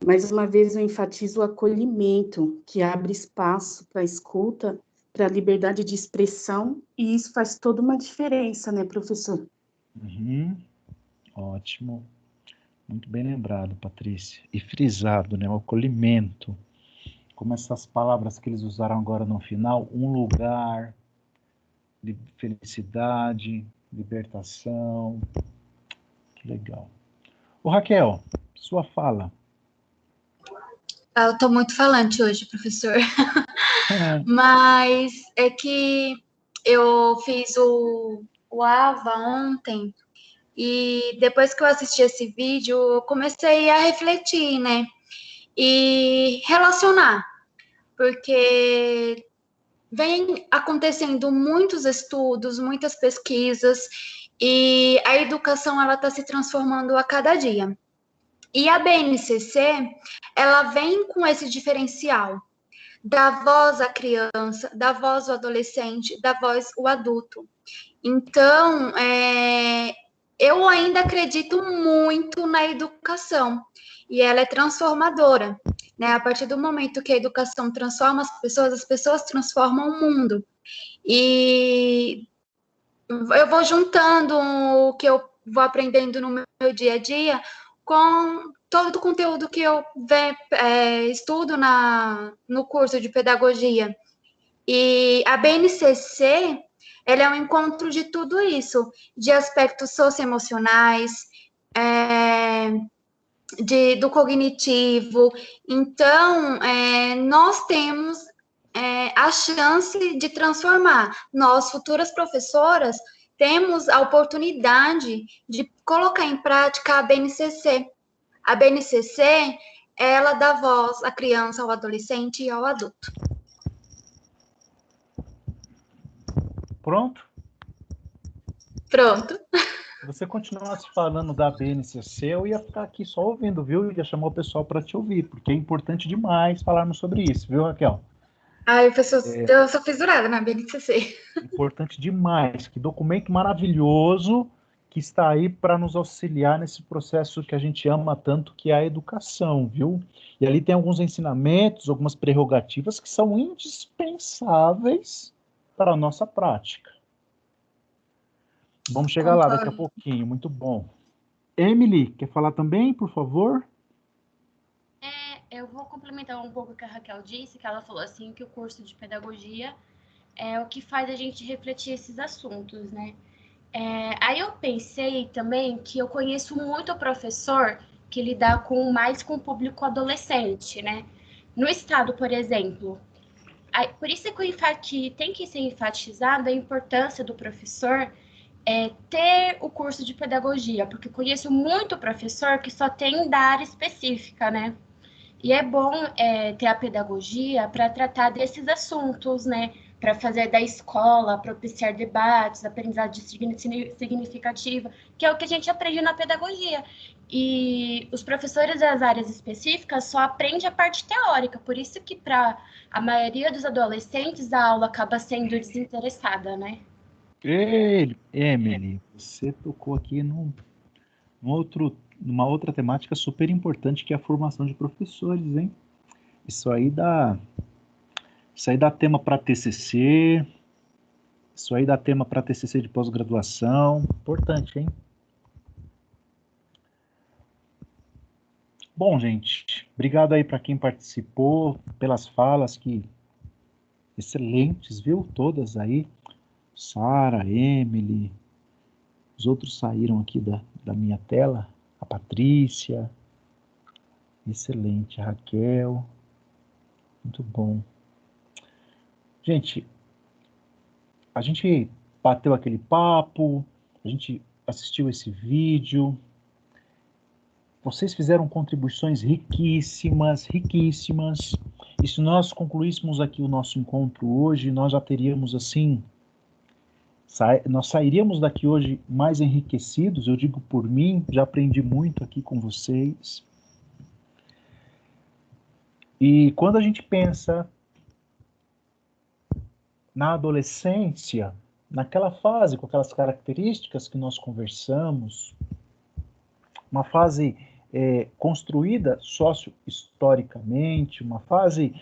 Mais uma vez, eu enfatizo o acolhimento, que abre espaço para a escuta, para a liberdade de expressão, e isso faz toda uma diferença, né, professor? Ótimo. Muito bem lembrado, Patrícia. E frisado, né? O acolhimento. Como essas palavras que eles usaram agora no final, um lugar, felicidade, libertação. Que legal. Ô, Raquel, sua fala. Eu estou muito falante hoje, professor. Mas é que eu fiz o AVA ontem e depois que eu assisti esse vídeo, eu comecei a refletir, né? E relacionar, porque vem acontecendo muitos estudos, muitas pesquisas, e a educação ela está se transformando a cada dia. E a BNCC, ela vem com esse diferencial da voz à criança, da voz ao adolescente, da voz ao adulto. Então, eu ainda acredito muito na educação, e ela é transformadora, né? A partir do momento que a educação transforma as pessoas transformam o mundo. E eu vou juntando o que eu vou aprendendo no meu dia a dia com todo o conteúdo que eu estudo no curso de pedagogia. E a BNCC, ela é um encontro de tudo isso, de aspectos socioemocionais, do cognitivo. Então, nós temos a chance de transformar. Nós, futuras professoras, temos a oportunidade de colocar em prática a BNCC. A BNCC, ela dá voz à criança, ao adolescente e ao adulto. Pronto? Pronto. Se você continuasse falando da BNCC, eu ia ficar aqui só ouvindo, viu? Ia chamar o pessoal para te ouvir, porque é importante demais falarmos sobre isso, viu, Raquel? Ai, professor, eu sou fissurada na BNCC. Importante demais. Que documento maravilhoso que está aí para nos auxiliar nesse processo que a gente ama tanto, que é a educação, viu? E ali tem alguns ensinamentos, algumas prerrogativas que são indispensáveis para a nossa prática. Vamos chegar lá daqui a pouquinho, muito bom. Emily, quer falar também, por favor? Eu vou complementar um pouco o que a Raquel disse, que ela falou assim, que o curso de pedagogia é o que faz a gente refletir esses assuntos, né? Aí eu pensei também que eu conheço muito professor que lida mais com o público adolescente, né? No estado, por exemplo. Por isso que tem que ser enfatizada a importância do professor ter o curso de pedagogia, porque eu conheço muito professor que só tem da área específica, né? E é bom ter a pedagogia para tratar desses assuntos, né? Para fazer da escola, propiciar debates, aprendizagem significativa, que é o que a gente aprende na pedagogia. E os professores das áreas específicas só aprendem a parte teórica, por isso que para a maioria dos adolescentes a aula acaba sendo desinteressada, né? Emily, você tocou aqui numa outra temática super importante, que é a formação de professores, hein? Isso aí dá tema para TCC, isso aí dá tema para TCC de pós-graduação, importante, hein? Bom, gente, obrigado aí para quem participou, pelas falas excelentes, viu? Todas aí, Sara, Emily, os outros saíram aqui da minha tela, a Patrícia, excelente, a Raquel, muito bom. Gente, a gente bateu aquele papo, a gente assistiu esse vídeo, vocês fizeram contribuições riquíssimas, riquíssimas, e se nós concluíssemos aqui o nosso encontro hoje, nós já teríamos assim, nós sairíamos daqui hoje mais enriquecidos, eu digo por mim, já aprendi muito aqui com vocês. E quando a gente pensa na adolescência, naquela fase, com aquelas características que nós conversamos, uma fase construída socio-historicamente, uma fase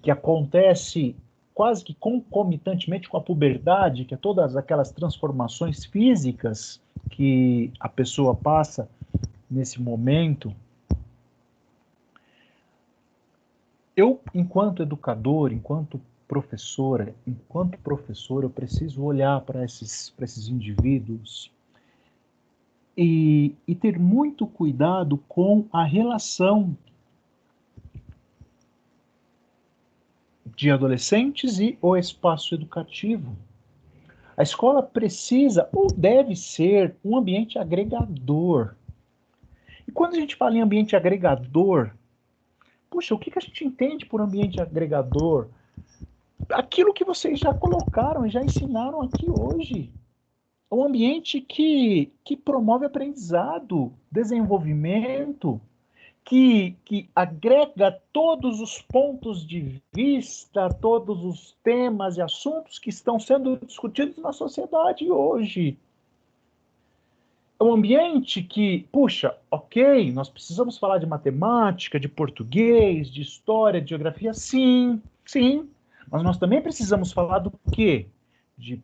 que acontece quase que concomitantemente com a puberdade, que é todas aquelas transformações físicas que a pessoa passa nesse momento, eu, enquanto educador, enquanto professor, eu preciso olhar para esses indivíduos e ter muito cuidado com a relação de adolescentes e o espaço educativo. A escola precisa ou deve ser um ambiente agregador. E quando a gente fala em ambiente agregador, puxa, o que a gente entende por ambiente agregador? Aquilo que vocês já colocaram e já ensinaram aqui hoje. Um ambiente que promove aprendizado, desenvolvimento, que agrega todos os pontos de vista, todos os temas e assuntos que estão sendo discutidos na sociedade hoje. É um ambiente que, puxa, ok, nós precisamos falar de matemática, de português, de história, de geografia, sim, mas nós também precisamos falar do quê? De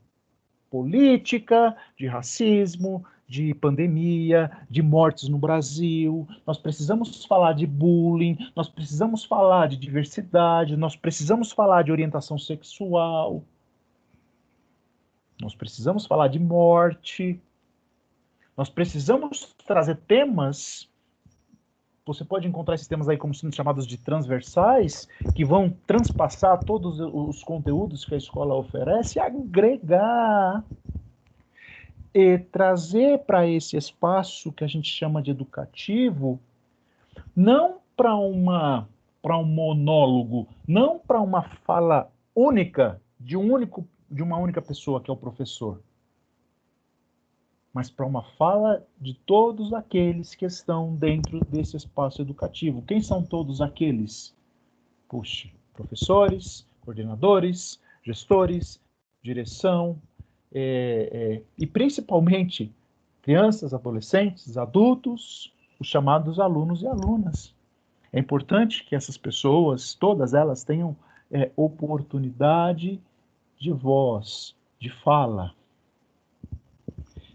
política, de racismo, de pandemia, de mortes no Brasil, nós precisamos falar de bullying, nós precisamos falar de diversidade, nós precisamos falar de orientação sexual, nós precisamos falar de morte, nós precisamos trazer temas, você pode encontrar esses temas aí como sendo chamados de transversais, que vão transpassar todos os conteúdos que a escola oferece e agregar e trazer para esse espaço que a gente chama de educativo, não para um monólogo, não para uma fala única de uma única pessoa que é o professor, mas para uma fala de todos aqueles que estão dentro desse espaço educativo. Quem são todos aqueles? Puxa, professores, coordenadores, gestores, direção, e principalmente crianças, adolescentes, adultos, os chamados alunos e alunas. É importante que essas pessoas, todas elas, tenham oportunidade de voz, de fala.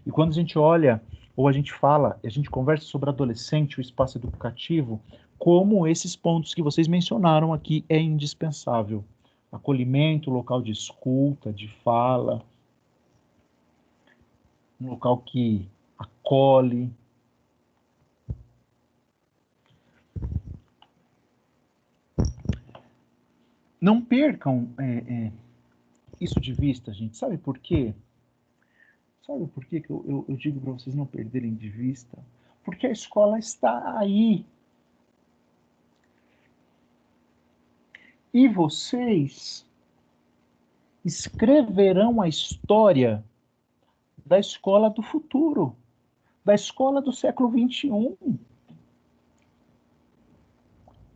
E quando a gente olha, ou a gente fala, a gente conversa sobre adolescente, o espaço educativo, como esses pontos que vocês mencionaram aqui é indispensável. Acolhimento, local de escuta, de fala, um local que acolhe. Não percam isso de vista, gente. Sabe por quê? Sabe por quê que eu digo para vocês não perderem de vista? Porque a escola está aí. E vocês escreverão a história da escola do futuro, da escola do século XXI.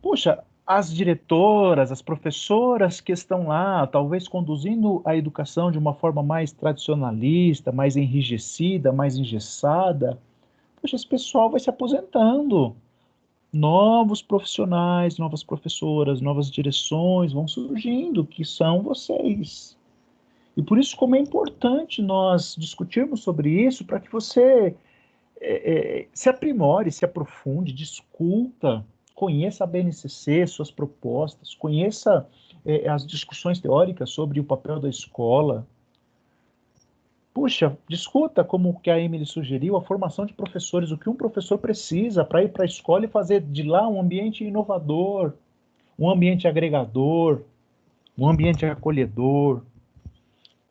Poxa, as diretoras, as professoras que estão lá, talvez conduzindo a educação de uma forma mais tradicionalista, mais enrijecida, mais engessada, poxa, esse pessoal vai se aposentando. Novos profissionais, novas professoras, novas direções vão surgindo, que são vocês. E por isso como é importante nós discutirmos sobre isso, para que você se aprimore, se aprofunde, discuta, conheça a BNCC, suas propostas, conheça as discussões teóricas sobre o papel da escola. Puxa, discuta, como que a Emily sugeriu, a formação de professores, o que um professor precisa para ir para a escola e fazer de lá um ambiente inovador, um ambiente agregador, um ambiente acolhedor,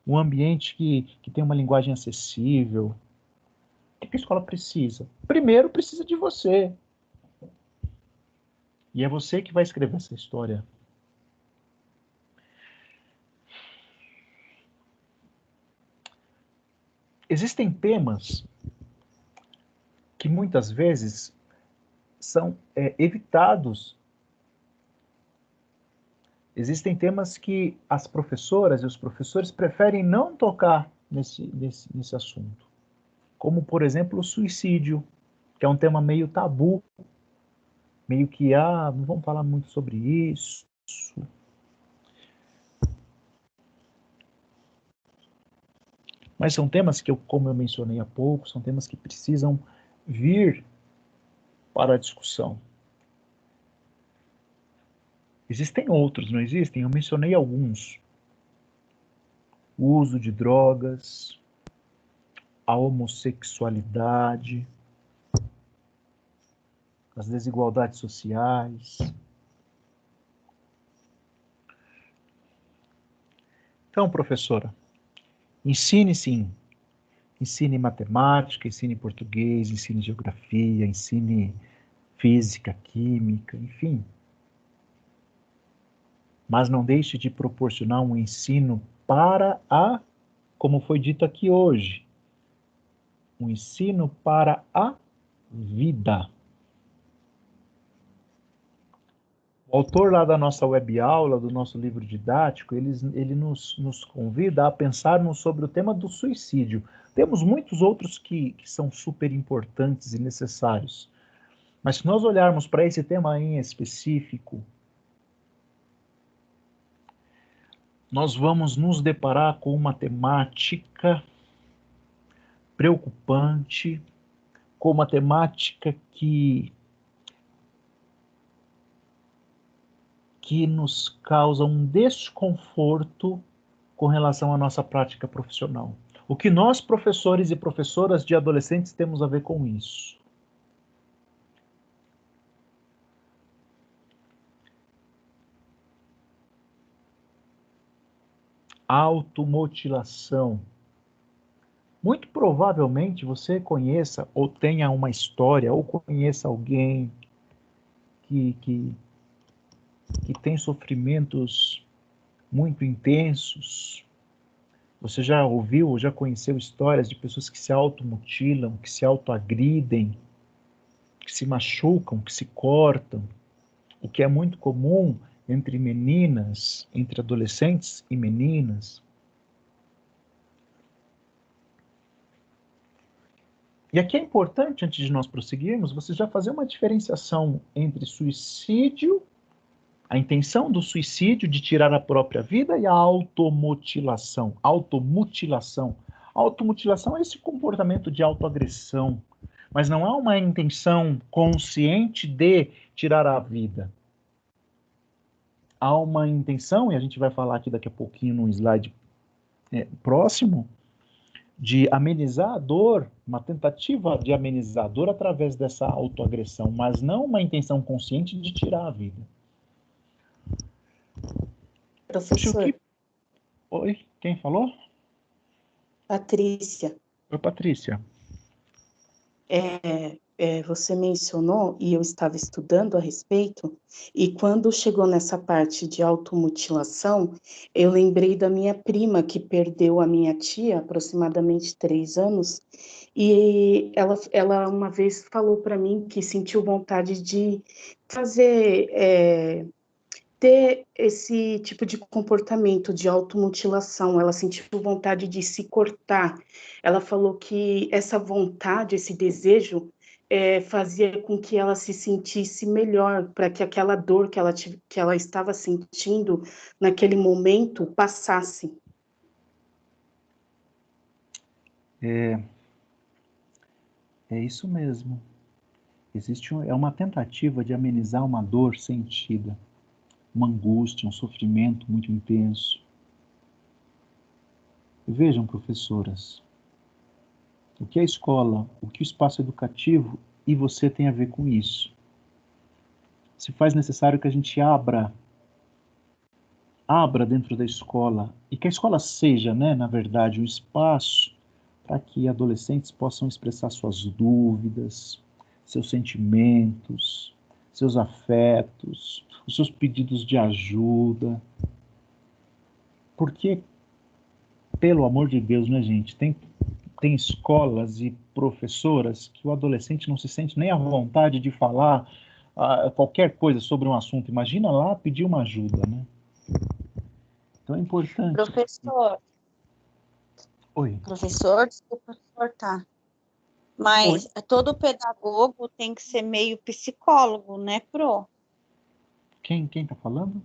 um ambiente que tem uma linguagem acessível. O que a escola precisa? Primeiro, precisa de você. E é você que vai escrever essa história. Existem temas que muitas vezes são evitados. Existem temas que as professoras e os professores preferem não tocar nesse assunto. Como, por exemplo, o suicídio, que é um tema meio tabu. Meio que, não vamos falar muito sobre isso. Mas são temas que, como eu mencionei há pouco, são temas que precisam vir para a discussão. Existem outros, não existem? Eu mencionei alguns. O uso de drogas, a homossexualidade, as desigualdades sociais. Então, professora, ensine sim. Ensine matemática, ensine português, ensine geografia, ensine física, química, enfim. Mas não deixe de proporcionar um ensino para como foi dito aqui hoje, um ensino para a vida. O autor lá da nossa web aula, do nosso livro didático, ele nos convida a pensarmos sobre o tema do suicídio. Temos muitos outros que são super importantes e necessários. Mas se nós olharmos para esse tema em específico, nós vamos nos deparar com uma temática preocupante, com uma temática que nos causa um desconforto com relação à nossa prática profissional. O que nós, professores e professoras de adolescentes, temos a ver com isso? Automutilação. Muito provavelmente você conheça ou tenha uma história ou conheça alguém que tem sofrimentos muito intensos. Você já ouviu ou já conheceu histórias de pessoas que se automutilam, que se autoagridem, que se machucam, que se cortam, o que é muito comum entre meninas, entre adolescentes e meninas. E aqui é importante, antes de nós prosseguirmos, você já fazer uma diferenciação entre suicídio, a intenção do suicídio de tirar a própria vida, e a automutilação. Automutilação. Automutilação é esse comportamento de autoagressão, mas não há uma intenção consciente de tirar a vida. Há uma intenção, e a gente vai falar aqui daqui a pouquinho num slide próximo, de amenizar a dor, uma tentativa de amenizar a dor através dessa autoagressão, mas não uma intenção consciente de tirar a vida. Professor. Oi, quem falou? Patrícia. Oi, Patrícia. Você mencionou, e eu estava estudando a respeito, e quando chegou nessa parte de automutilação, eu lembrei da minha prima, que perdeu a minha tia, aproximadamente 3 anos, e ela uma vez falou para mim que sentiu vontade de ter esse tipo de comportamento de automutilação. Ela sentiu vontade de se cortar. Ela falou que essa vontade, esse desejo, fazia com que ela se sentisse melhor, para que aquela dor que ela estava sentindo naquele momento passasse. É isso mesmo. É uma tentativa de amenizar uma dor sentida, uma angústia, um sofrimento muito intenso. Vejam, professoras, o que a escola, o que o espaço educativo e você tem a ver com isso. Se faz necessário que a gente abra dentro da escola, e que a escola seja, na verdade, um espaço para que adolescentes possam expressar suas dúvidas, seus sentimentos, seus afetos, os seus pedidos de ajuda. Porque, pelo amor de Deus, gente, tem escolas e professoras que o adolescente não se sente nem à vontade de falar qualquer coisa sobre um assunto. Imagina lá pedir uma ajuda, Então é importante. Professor. Oi. Professor, desculpa cortar. Mas todo pedagogo tem que ser meio psicólogo, né, Pro? Quem tá falando?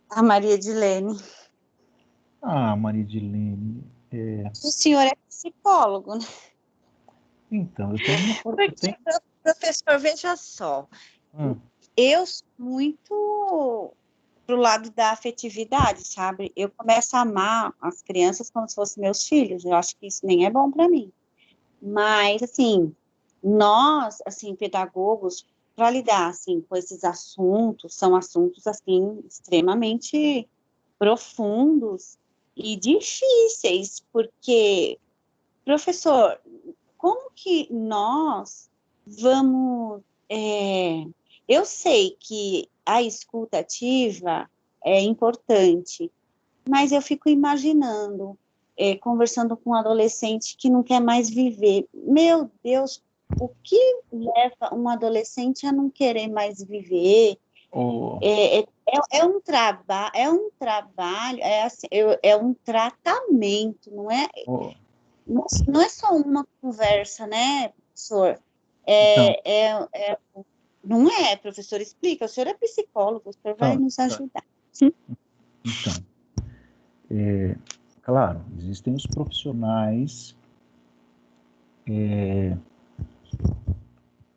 A Maria Edilene. Ah, Maria Edilene. O senhor é psicólogo, né? Então, eu tenho uma forma. Porque, professor, veja só, eu sou muito pro lado da afetividade, sabe? Eu começo a amar as crianças como se fossem meus filhos. Eu acho que isso nem é bom para mim. Mas, assim, nós, assim, pedagogos, para lidar, assim, com esses assuntos, são assuntos, assim, extremamente profundos e difíceis, porque, professor, como que nós vamos... eu sei que a escuta ativa é importante, mas eu fico imaginando, conversando com um adolescente que não quer mais viver. Meu Deus, o que leva um adolescente a não querer mais viver? É um trabalho, assim, é um tratamento, não é? Não é só uma conversa, né, professor? Não é, professor, explica. O senhor é psicólogo, o senhor vai nos ajudar. Então, claro, existem os profissionais,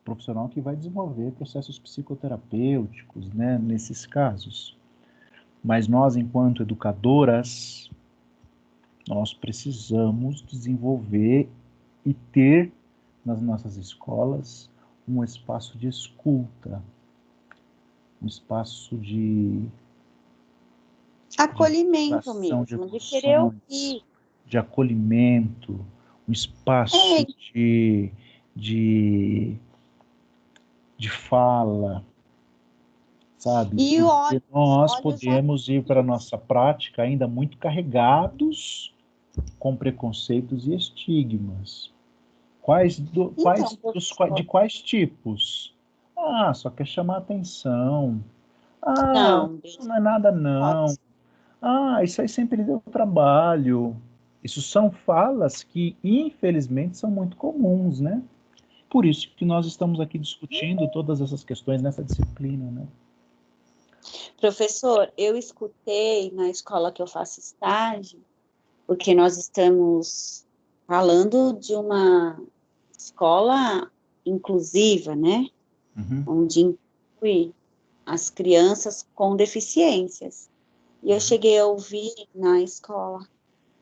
profissional que vai desenvolver processos psicoterapêuticos, né, nesses casos. Mas nós, enquanto educadoras, nós precisamos desenvolver e ter nas nossas escolas um espaço de escuta, um espaço de acolhimento mesmo, de querer ouvir. De acolhimento, um espaço de fala, sabe? E porque nós podemos ir para a nossa prática ainda muito carregados com preconceitos e estigmas. De quais tipos? Ah, só quer chamar atenção. Ah, isso não é nada não. Ah, isso aí sempre deu trabalho. Isso são falas que, infelizmente, são muito comuns, né? Por isso que nós estamos aqui discutindo todas essas questões nessa disciplina, né? Professor, eu escutei na escola que eu faço estágio, porque nós estamos falando de uma escola inclusiva, né? Onde inclui as crianças com deficiências. E eu cheguei a ouvir na escola,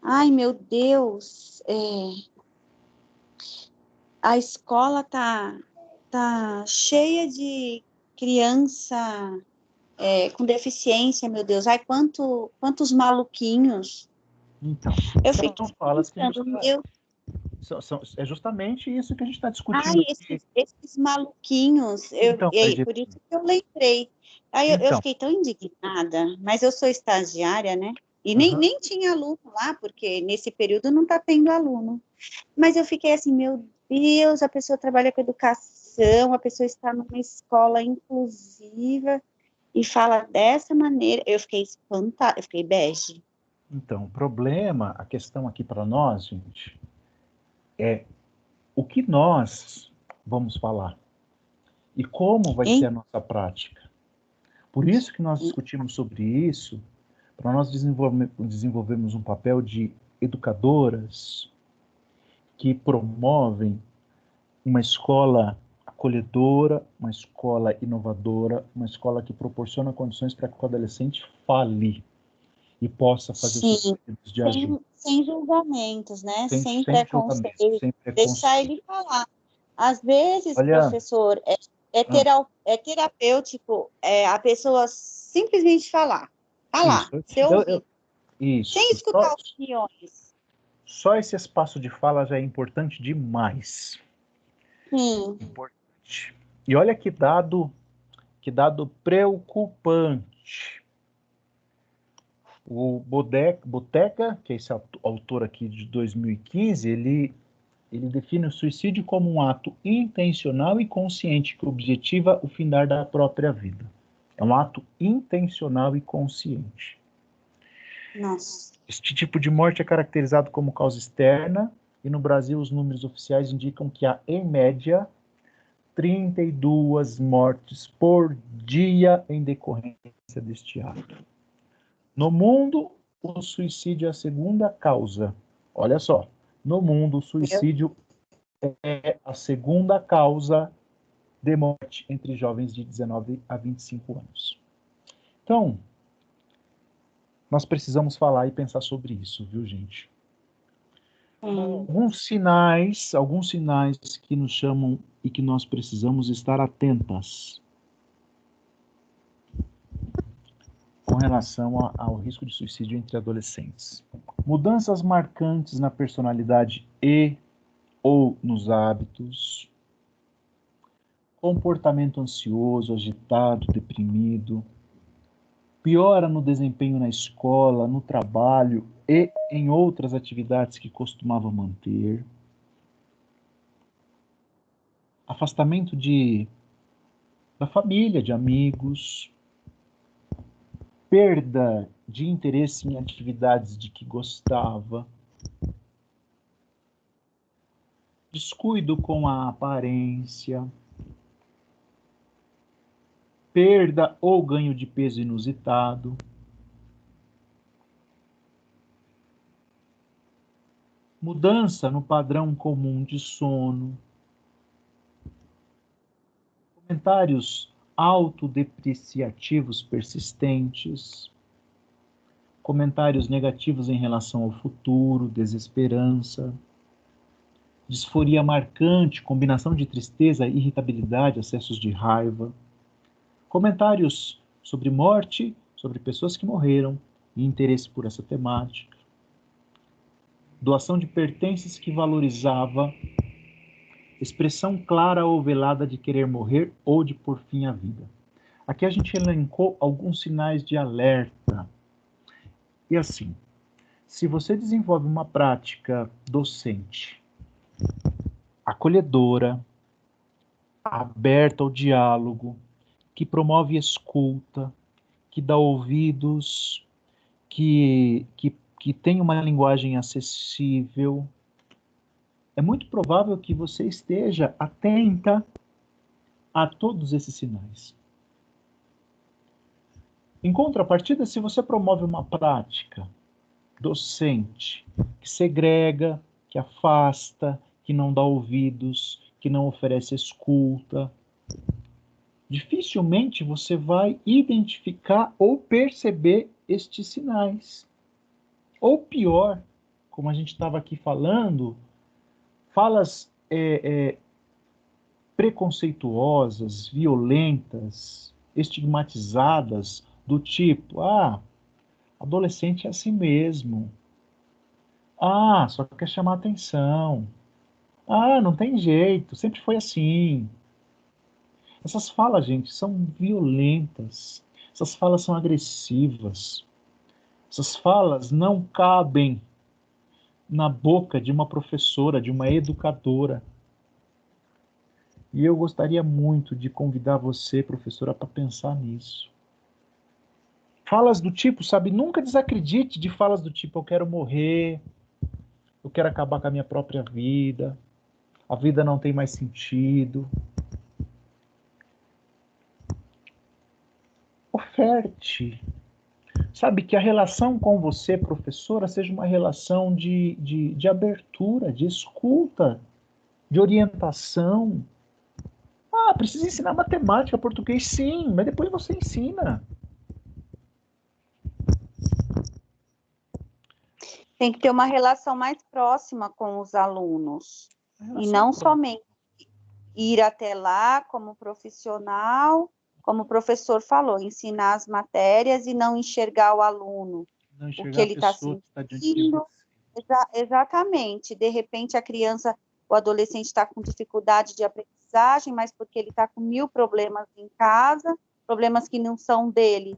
ai, meu Deus, a escola tá cheia de criança com deficiência, meu Deus, ai, quantos maluquinhos. Então, eu fiquei são falas que é justamente isso que a gente está discutindo. Ai, esses maluquinhos, por isso que eu lembrei. Aí eu fiquei tão indignada, mas eu sou estagiária, né? E nem tinha aluno lá, porque nesse período não está tendo aluno. Mas eu fiquei assim, meu Deus, a pessoa trabalha com educação, a pessoa está numa escola inclusiva e fala dessa maneira. Eu fiquei espantada, eu fiquei bege. Então, o problema, a questão aqui para nós, gente, é o que nós vamos falar e como vai ser a nossa prática. Por isso que nós discutimos sobre isso, para nós desenvolvermos um papel de educadoras que promovem uma escola acolhedora, uma escola inovadora, uma escola que proporciona condições para que o adolescente fale e possa fazer os seus pedidos de ajuda. Sem julgamentos, né? Sem preconceito. Deixar ele falar. Às vezes, professor, é terapêutico a pessoa simplesmente falar. Sem escutar opiniões. Só esse espaço de fala já é importante demais. Sim. Importante. E olha que dado preocupante. O Boteca, que é esse autor aqui de 2015, ele define o suicídio como um ato intencional e consciente que objetiva o findar da própria vida. É um ato intencional e consciente. Nossa. Este tipo de morte é caracterizado como causa externa e no Brasil os números oficiais indicam que há, em média, 32 mortes por dia em decorrência deste ato. No mundo, o suicídio é a segunda causa Olha só, no mundo, o suicídio é a segunda causa de morte entre jovens de 19 a 25 anos. Então, nós precisamos falar e pensar sobre isso, viu, gente? Alguns sinais que nos chamam e que nós precisamos estar atentas com relação ao risco de suicídio entre adolescentes. Mudanças marcantes na personalidade e ou nos hábitos, comportamento ansioso, agitado, deprimido, piora no desempenho na escola, no trabalho e em outras atividades que costumava manter, afastamento da família, de amigos, perda de interesse em atividades de que gostava, descuido com a aparência, perda ou ganho de peso inusitado, mudança no padrão comum de sono, comentários autodepreciativos persistentes, comentários negativos em relação ao futuro, desesperança, disforia marcante, combinação de tristeza, irritabilidade, acessos de raiva, comentários sobre morte, sobre pessoas que morreram e interesse por essa temática, doação de pertences que valorizava, expressão clara ou velada de querer morrer ou de pôr fim à vida. Aqui a gente elencou alguns sinais de alerta. E assim, se você desenvolve uma prática docente, acolhedora, aberta ao diálogo, que promove escuta, que dá ouvidos, que tem uma linguagem acessível, é muito provável que você esteja atenta a todos esses sinais. Em contrapartida, se você promove uma prática docente, que segrega, que afasta, que não dá ouvidos, que não oferece escuta, dificilmente você vai identificar ou perceber estes sinais. Ou pior, como a gente estava aqui falando, falas preconceituosas, violentas, estigmatizadas, do tipo, adolescente é assim mesmo. Só quer chamar atenção. Não tem jeito, sempre foi assim. Essas falas, gente, são violentas. Essas falas são agressivas. Essas falas não cabem na boca de uma professora, de uma educadora. E eu gostaria muito de convidar você, professora, para pensar nisso. Falas do tipo, sabe, nunca desacredite de falas do tipo, eu quero morrer, eu quero acabar com a minha própria vida, a vida não tem mais sentido. Oferte. Sabe, que a relação com você, professora, seja uma relação de abertura, de escuta, de orientação. Precisa ensinar matemática, português, sim, mas depois você ensina. Tem que ter uma relação mais próxima com os alunos. E não somente ir até lá como profissional, como o professor falou, ensinar as matérias e não enxergar o aluno, o que ele está sentindo. Exatamente. De repente, a criança, o adolescente está com dificuldade de aprendizagem, mas porque ele está com 1000 problemas em casa, problemas que não são dele,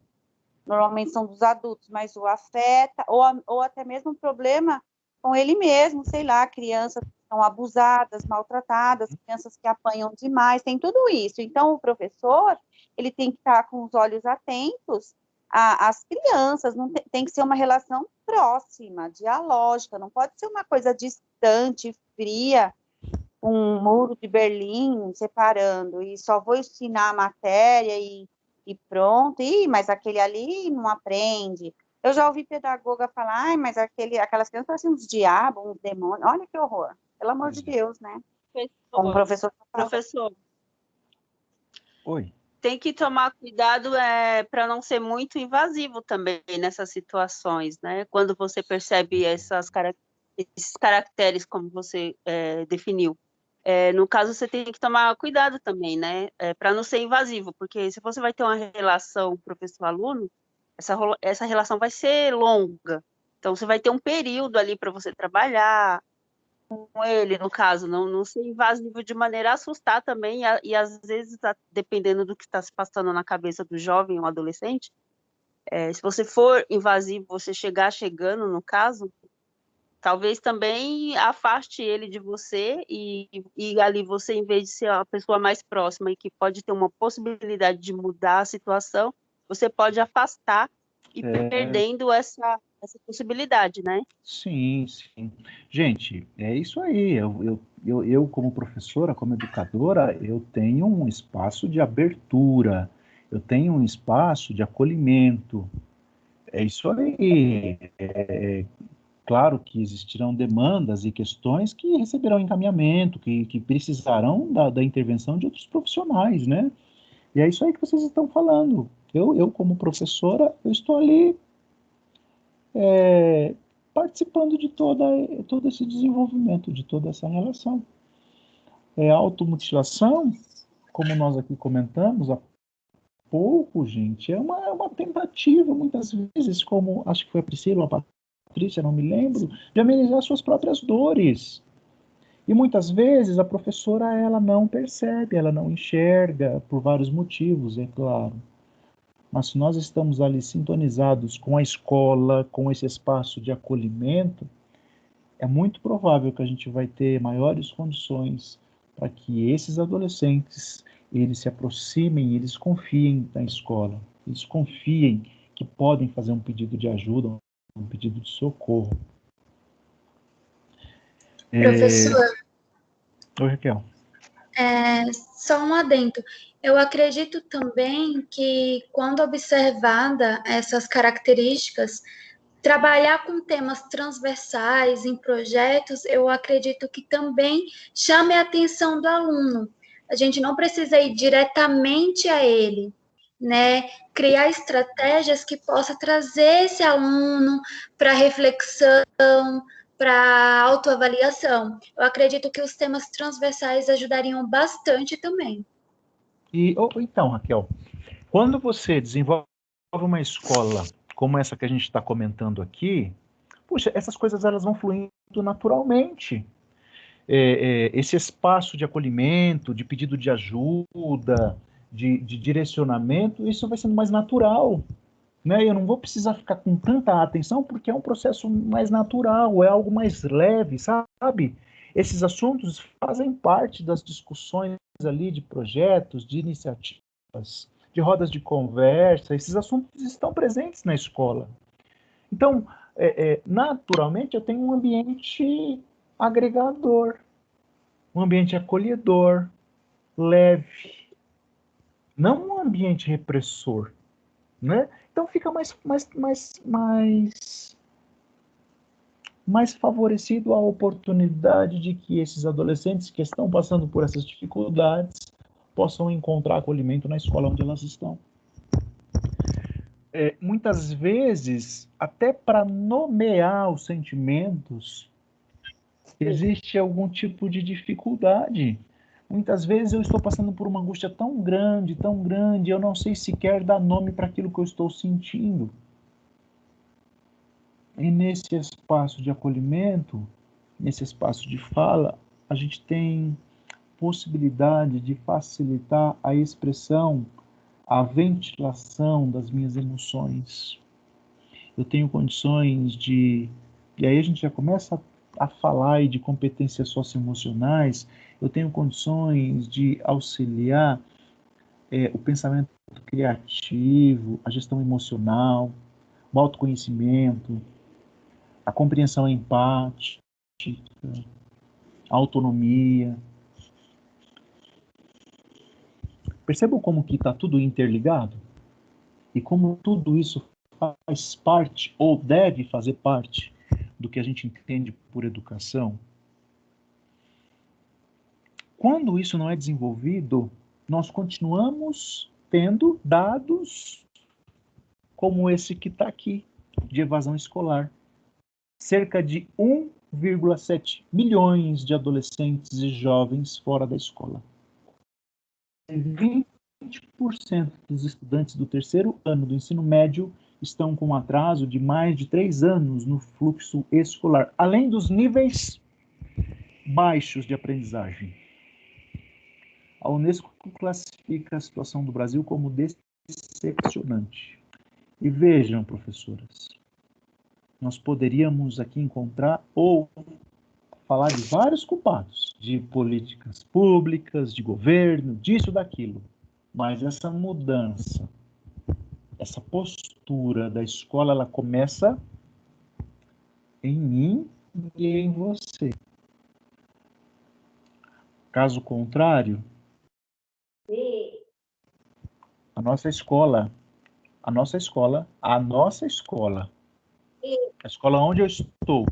normalmente são dos adultos, mas o afeta, ou até mesmo um problema com ele mesmo, sei lá, crianças que são abusadas, maltratadas, crianças que apanham demais, tem tudo isso. Então, o professor, ele tem que estar com os olhos atentos às crianças, não tem que ser uma relação próxima, dialógica, não pode ser uma coisa distante, fria, um muro de Berlim separando, e só vou ensinar a matéria e pronto, mas aquele ali não aprende. Eu já ouvi pedagoga falar, ai, mas aquelas crianças parecem uns diabos, uns demônios. Olha que horror. Pelo amor de Deus, né? Como professor. Professor, Oi. tem que tomar cuidado para não ser muito invasivo também nessas situações, né? Quando você percebe esses caracteres, como você definiu. No caso, você tem que tomar cuidado também, né? Para não ser invasivo, porque se você vai ter uma relação professor-aluno, essa relação vai ser longa. Então, você vai ter um período ali para você trabalhar com ele, no caso, não ser invasivo de maneira a assustar também, e às vezes, dependendo do que está se passando na cabeça do jovem ou adolescente, se você for invasivo, você chegando, no caso, talvez também afaste ele de você e ali você, em vez de ser a pessoa mais próxima e que pode ter uma possibilidade de mudar a situação, você pode afastar e perdendo essa possibilidade, né? Sim, sim. Gente, é isso aí. Eu, como professora, como educadora, eu tenho um espaço de abertura, eu tenho um espaço de acolhimento. É isso aí. Claro que existirão demandas e questões que receberão encaminhamento, que precisarão da intervenção de outros profissionais, né? E é isso aí que vocês estão falando. Eu como professora, eu estou ali participando de todo esse desenvolvimento, de toda essa relação. Automutilação, como nós aqui comentamos há pouco, gente, é uma tentativa, muitas vezes, como acho que foi a Priscila, a Patrícia, não me lembro, de amenizar suas próprias dores. E muitas vezes a professora, ela não percebe, ela não enxerga, por vários motivos, é claro. Mas se nós estamos ali sintonizados com a escola, com esse espaço de acolhimento, é muito provável que a gente vai ter maiores condições para que esses adolescentes, eles se aproximem, eles confiem na escola, eles confiem que podem fazer um pedido de ajuda, um pedido de socorro. Professor, Oi, Raquel. Só um adendo. Eu acredito também que, quando observada essas características, trabalhar com temas transversais em projetos, eu acredito que também chame a atenção do aluno. A gente não precisa ir diretamente a ele, né? Criar estratégias que possam trazer esse aluno para reflexão, para autoavaliação. Eu acredito que os temas transversais ajudariam bastante também. Então, Raquel, quando você desenvolve uma escola como essa que a gente está comentando aqui, puxa, essas coisas elas vão fluindo naturalmente. Esse espaço de acolhimento, de pedido de ajuda, de direcionamento, isso vai sendo mais natural. Né? Eu não vou precisar ficar com tanta atenção, porque é um processo mais natural, é algo mais leve, sabe? Esses assuntos fazem parte das discussões ali de projetos, de iniciativas, de rodas de conversa. Esses assuntos estão presentes na escola. Então, naturalmente, eu tenho um ambiente agregador, um ambiente acolhedor, leve, não um ambiente repressor, né? Então fica mais favorecido a oportunidade de que esses adolescentes que estão passando por essas dificuldades possam encontrar acolhimento na escola onde elas estão. Muitas vezes, até para nomear os sentimentos, existe algum tipo de dificuldade. Muitas vezes eu estou passando por uma angústia tão grande, eu não sei sequer dar nome para aquilo que eu estou sentindo. E nesse espaço de acolhimento, nesse espaço de fala, a gente tem possibilidade de facilitar a expressão, a ventilação das minhas emoções. Eu tenho condições de... E aí a gente já começa a falar aí de competências socioemocionais. Eu tenho condições de auxiliar o pensamento criativo, a gestão emocional, o autoconhecimento, a compreensão empática, a autonomia. Percebam como que está tudo interligado? E como tudo isso faz parte ou deve fazer parte do que a gente entende por educação, quando isso não é desenvolvido, nós continuamos tendo dados como esse que está aqui, de evasão escolar. Cerca de 1,7 milhões de adolescentes e jovens fora da escola. 20% dos estudantes do terceiro ano do ensino médio estão com um atraso de mais de 3 anos no fluxo escolar, além dos níveis baixos de aprendizagem. A Unesco classifica a situação do Brasil como decepcionante. E vejam, professoras, nós poderíamos aqui encontrar ou falar de vários culpados, de políticas públicas, de governo, disso, daquilo. Mas essa mudança, essa postura da escola, ela começa em mim e em você. Caso contrário, a nossa escola, a escola onde eu estou,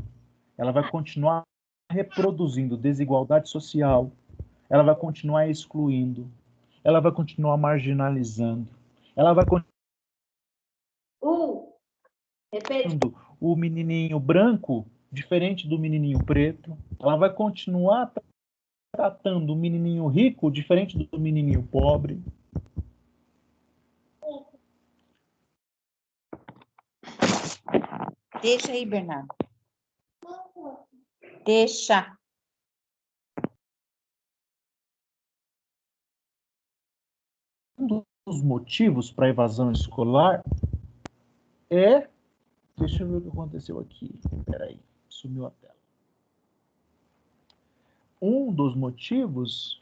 ela vai continuar reproduzindo desigualdade social, ela vai continuar excluindo, ela vai continuar marginalizando, ela vai continuar o menininho branco diferente do menininho preto, ela vai continuar tratando o menininho rico diferente do menininho pobre. Deixa aí, Bernardo. Deixa. Um dos motivos para a evasão escolar é... Deixa eu ver o que aconteceu aqui. Peraí, sumiu a tela. Um dos motivos...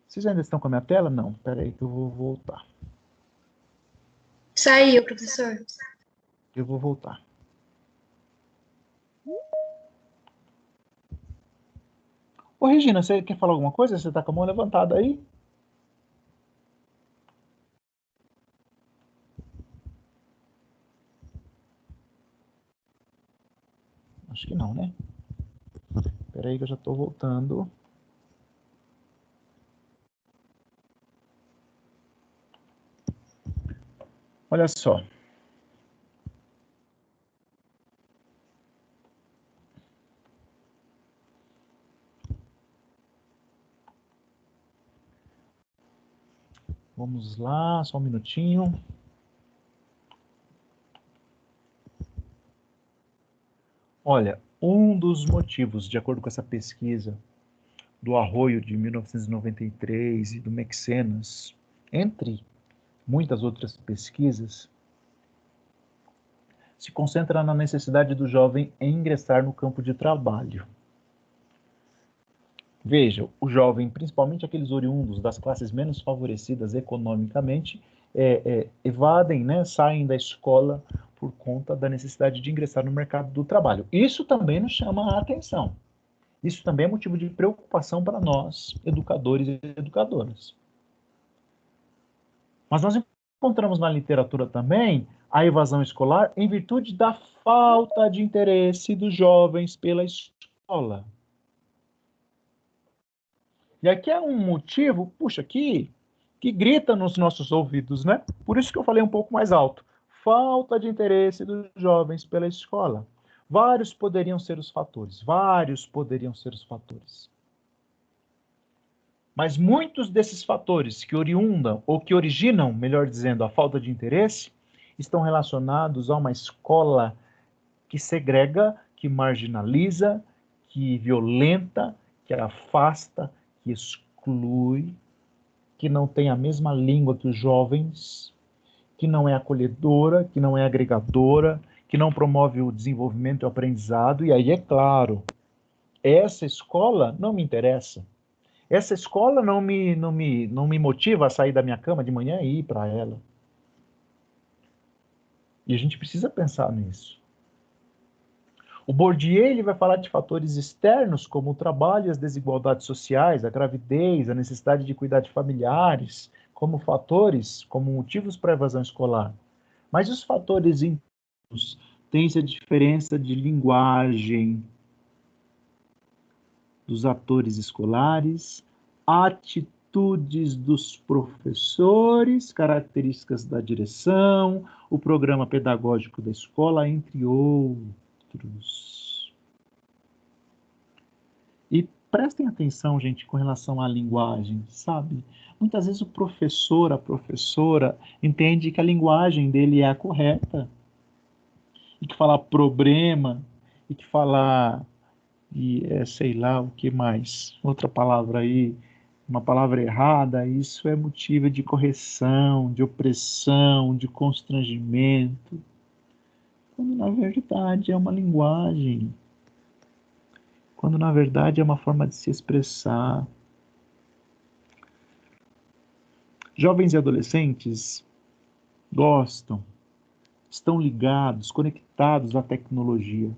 Vocês ainda estão com a minha tela? Não, peraí que eu vou voltar. Saiu, professor. Eu vou voltar. Ô, Regina, você quer falar alguma coisa? Você está com a mão levantada aí? Acho que não, né? Espera aí que eu já estou voltando. Olha só. Vamos lá, só um minutinho. Olha, um dos motivos, de acordo com essa pesquisa do Arroio de 1993 e do Mexenas, entre muitas outras pesquisas, se concentra na necessidade do jovem em ingressar no campo de trabalho. Veja, o jovem, principalmente aqueles oriundos das classes menos favorecidas economicamente, evadem, né, saem da escola por conta da necessidade de ingressar no mercado do trabalho. Isso também nos chama a atenção. Isso também é motivo de preocupação para nós, educadores e educadoras. Mas nós encontramos na literatura também a evasão escolar em virtude da falta de interesse dos jovens pela escola. E aqui é um motivo, puxa, que grita nos nossos ouvidos, né? Por isso que eu falei um pouco mais alto. Falta de interesse dos jovens pela escola. Vários poderiam ser os fatores. Mas muitos desses fatores que oriundam, ou que originam, melhor dizendo, a falta de interesse, estão relacionados a uma escola que segrega, que marginaliza, que violenta, que afasta, que exclui, que não tem a mesma língua que os jovens, que não é acolhedora, que não é agregadora, que não promove o desenvolvimento e o aprendizado. E aí, é claro, essa escola não me interessa. Essa escola não me motiva a sair da minha cama de manhã e ir para ela. E a gente precisa pensar nisso. O Bourdieu ele vai falar de fatores externos, como o trabalho e as desigualdades sociais, a gravidez, a necessidade de cuidar de familiares, como fatores, como motivos para a evasão escolar. Mas os fatores tem-se a diferença de linguagem dos atores escolares, atitudes dos professores, características da direção, o programa pedagógico da escola, entre outros. E prestem atenção, gente, com relação à linguagem, sabe? Muitas vezes o professor, a professora, entende que a linguagem dele é a correta, e que falar problema, e que falar, sei lá, o que mais, outra palavra aí, uma palavra errada, isso é motivo de correção, de opressão, de constrangimento, quando na verdade é uma linguagem, quando na verdade é uma forma de se expressar. Jovens e adolescentes gostam, estão ligados, conectados à tecnologia,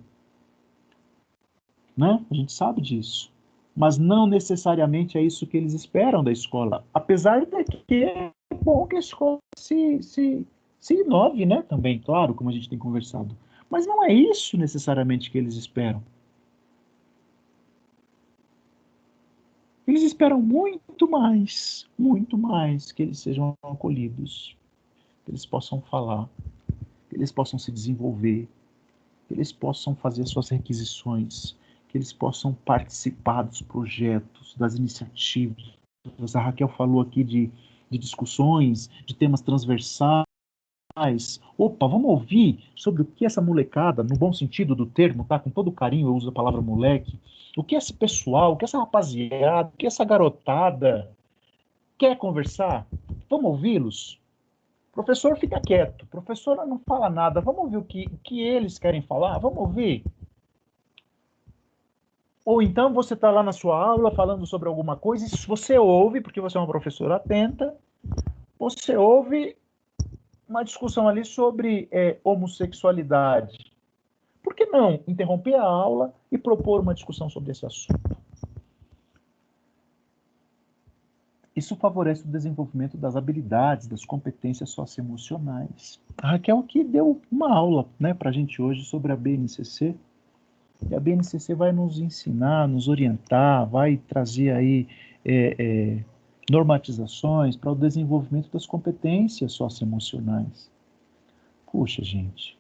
né? A gente sabe disso. Mas não necessariamente é isso que eles esperam da escola. Apesar de que é bom que a escola se inove, né? Também, claro, como a gente tem conversado. Mas não é isso necessariamente que eles esperam. Eles esperam muito mais que eles sejam acolhidos, que eles possam falar, que eles possam se desenvolver, que eles possam fazer suas requisições, que eles possam participar dos projetos, das iniciativas. A Raquel falou aqui de discussões, de temas transversais. Opa, vamos ouvir sobre o que essa molecada, no bom sentido do termo, tá? Com todo carinho eu uso a palavra moleque. O que esse pessoal, o que essa rapaziada, o que essa garotada quer conversar? Vamos ouvi-los? Professor fica quieto, professora não fala nada. Vamos ouvir o que eles querem falar? Vamos ouvir? Ou então você está lá na sua aula falando sobre alguma coisa, e se você ouve, porque você é uma professora atenta, você ouve uma discussão ali sobre homossexualidade. Por que não interromper a aula e propor uma discussão sobre esse assunto? Isso favorece o desenvolvimento das habilidades, das competências socioemocionais. A Raquel aqui deu uma aula, né, para a gente hoje sobre a BNCC. E a BNCC vai nos ensinar, nos orientar, vai trazer aí normatizações para o desenvolvimento das competências socioemocionais. Puxa, gente.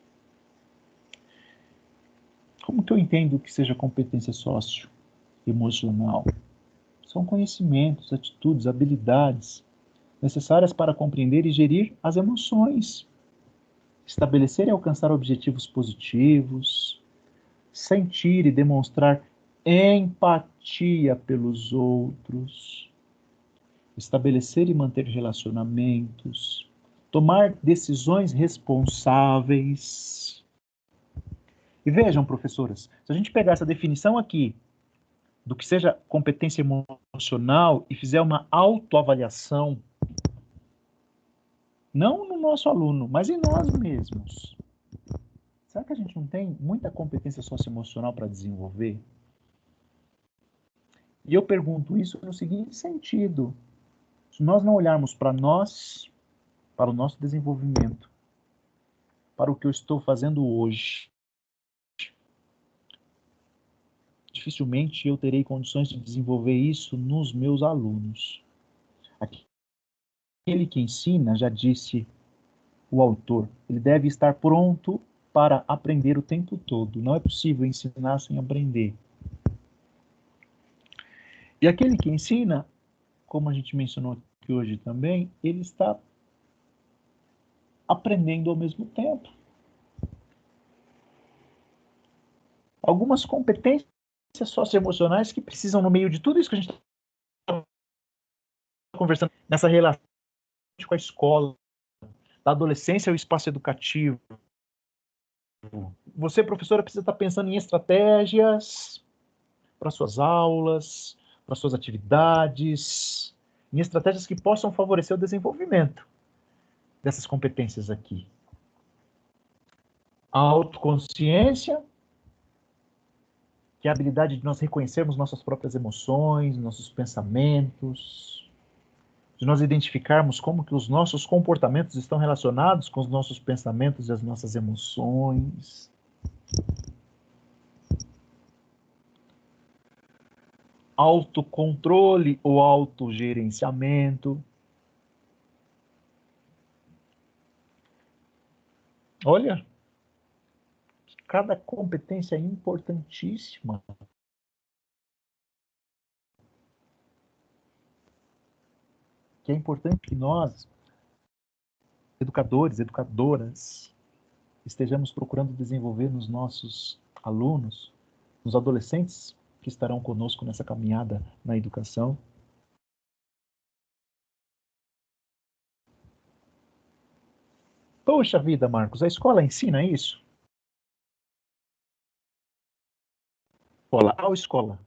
Como que eu entendo que seja competência socioemocional? São conhecimentos, atitudes, habilidades necessárias para compreender e gerir as emoções, estabelecer e alcançar objetivos positivos, sentir e demonstrar empatia pelos outros, estabelecer e manter relacionamentos, tomar decisões responsáveis. E vejam, professoras, se a gente pegar essa definição aqui do que seja competência emocional e fizer uma autoavaliação, não no nosso aluno, mas em nós mesmos, será que a gente não tem muita competência socioemocional para desenvolver? E eu pergunto isso no seguinte sentido: se nós não olharmos para nós, para o nosso desenvolvimento, para o que eu estou fazendo hoje, dificilmente eu terei condições de desenvolver isso nos meus alunos. Aquele que ensina, já disse o autor, ele deve estar pronto para aprender o tempo todo. Não é possível ensinar sem aprender. E aquele que ensina, como a gente mencionou aqui hoje também, ele está aprendendo ao mesmo tempo. Algumas competências socioemocionais que precisam, no meio de tudo isso que a gente está conversando, nessa relação com a escola, da adolescência ao espaço educativo. Você, professora, precisa estar pensando em estratégias para suas aulas, para suas atividades, em estratégias que possam favorecer o desenvolvimento dessas competências aqui. A autoconsciência, que é a habilidade de nós reconhecermos nossas próprias emoções, nossos pensamentos, de nós identificarmos como que os nossos comportamentos estão relacionados com os nossos pensamentos e as nossas emoções. Autocontrole ou autogerenciamento. Olha, cada competência é importantíssima. Que é importante que nós, educadores, educadoras, estejamos procurando desenvolver nos nossos alunos, nos adolescentes que estarão conosco nessa caminhada na educação. Poxa vida, Marcos, a escola ensina isso? Escola,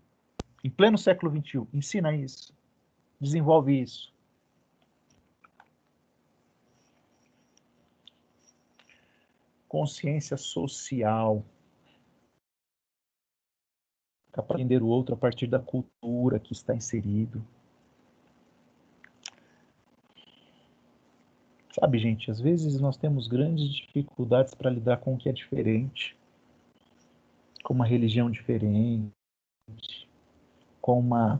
em pleno século XXI, ensina isso, desenvolve isso. Consciência social. Aprender o outro a partir da cultura que está inserido. Sabe, gente, às vezes nós temos grandes dificuldades para lidar com o que é diferente. Com uma religião diferente, com um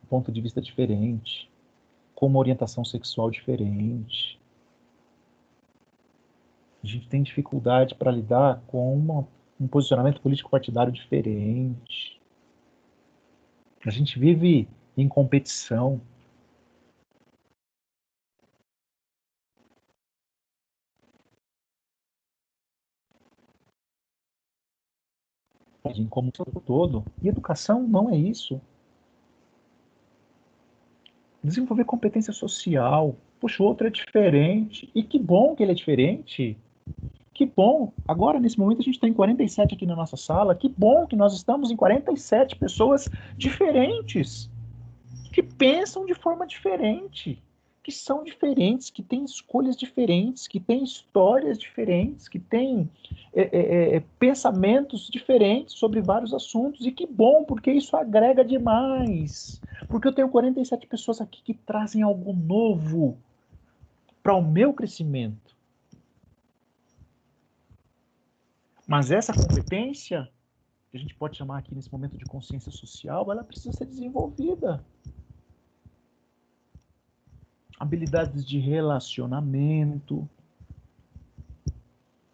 ponto de vista diferente, com uma orientação sexual diferente. A gente tem dificuldade para lidar com um posicionamento político partidário diferente. A gente vive em competição. Como um todo. E educação não é isso. Desenvolver competência social. Puxa, o outro é diferente. E que bom que ele é diferente. Que bom. Agora, nesse momento, a gente está em 47 aqui na nossa sala. Que bom que nós estamos em 47 pessoas diferentes. Que pensam de forma diferente. Que são diferentes, que têm escolhas diferentes, que têm histórias diferentes, que têm pensamentos diferentes sobre vários assuntos. E que bom, porque isso agrega demais. Porque eu tenho 47 pessoas aqui que trazem algo novo para o meu crescimento. Mas essa competência, que a gente pode chamar aqui nesse momento de consciência social, ela precisa ser desenvolvida. Habilidades de relacionamento,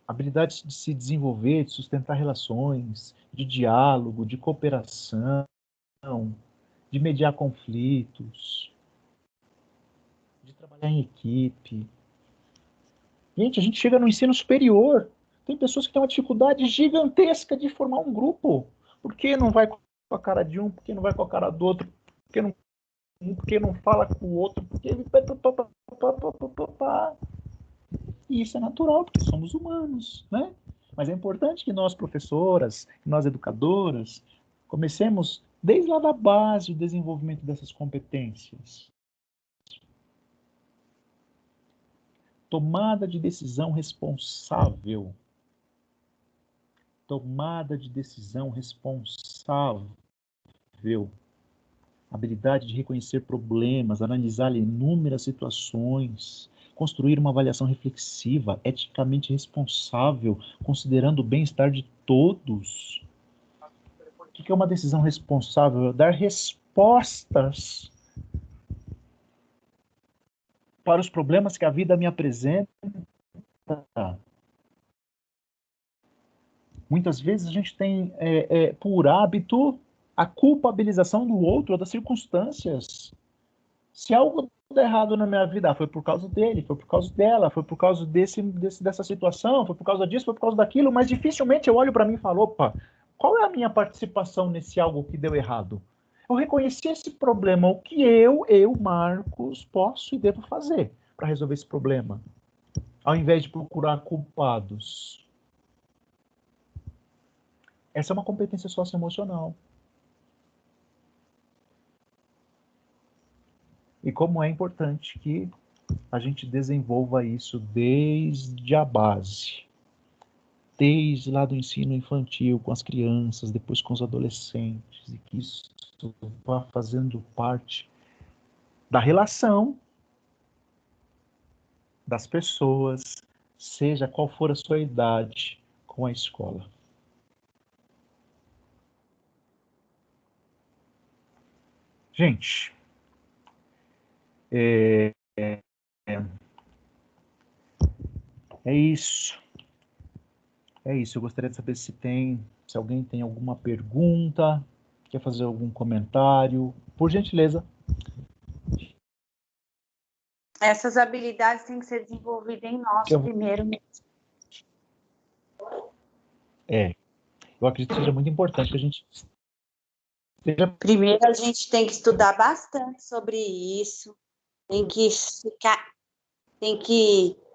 habilidades de se desenvolver, de sustentar relações, de diálogo, de cooperação, de mediar conflitos, de trabalhar em equipe. Gente, a gente chega no ensino superior, tem pessoas que têm uma dificuldade gigantesca de formar um grupo. Por que não vai com a cara de um? Por que não vai com a cara do outro? Porque não fala com o outro? Porque... E isso é natural, porque somos humanos, né? Mas é importante que nós, professoras, nós, educadoras, comecemos desde lá da base o desenvolvimento dessas competências. Tomada de decisão responsável. Tomada de decisão responsável. Habilidade de reconhecer problemas, analisar inúmeras situações, construir uma avaliação reflexiva, eticamente responsável, considerando o bem-estar de todos. O que é uma decisão responsável? Dar respostas para os problemas que a vida me apresenta. Muitas vezes a gente tem, por hábito, a culpabilização do outro ou das circunstâncias. Se algo der errado na minha vida, foi por causa dele, foi por causa dela, foi por causa dessa situação, foi por causa disso, foi por causa daquilo, mas dificilmente eu olho para mim e falo, opa, qual é a minha participação nesse algo que deu errado? Eu reconheci esse problema, o que eu, Marcos, posso e devo fazer para resolver esse problema, ao invés de procurar culpados. Essa é uma competência socioemocional. E como é importante que a gente desenvolva isso desde a base, desde lá do ensino infantil, com as crianças, depois com os adolescentes, e que isso vá fazendo parte da relação das pessoas, seja qual for a sua idade, com a escola. Gente, é isso. É isso. Eu gostaria de saber se alguém tem alguma pergunta, quer fazer algum comentário. Por gentileza. Essas habilidades têm que ser desenvolvidas em nós primeiro mesmo. Eu acredito que seja muito importante que a gente Primeiro a gente tem que estudar bastante sobre isso, tem que,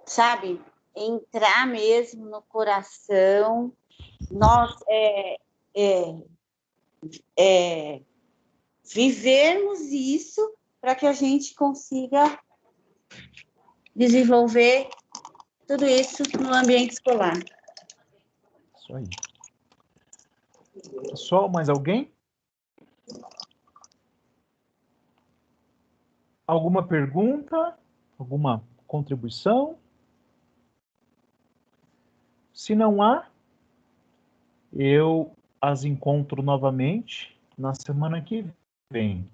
sabe, entrar mesmo no coração, nós vivermos isso para que a gente consiga desenvolver tudo isso no ambiente escolar. Isso aí. Pessoal, mais alguém? Alguma pergunta? Alguma contribuição? Se não há, eu as encontro novamente na semana que vem.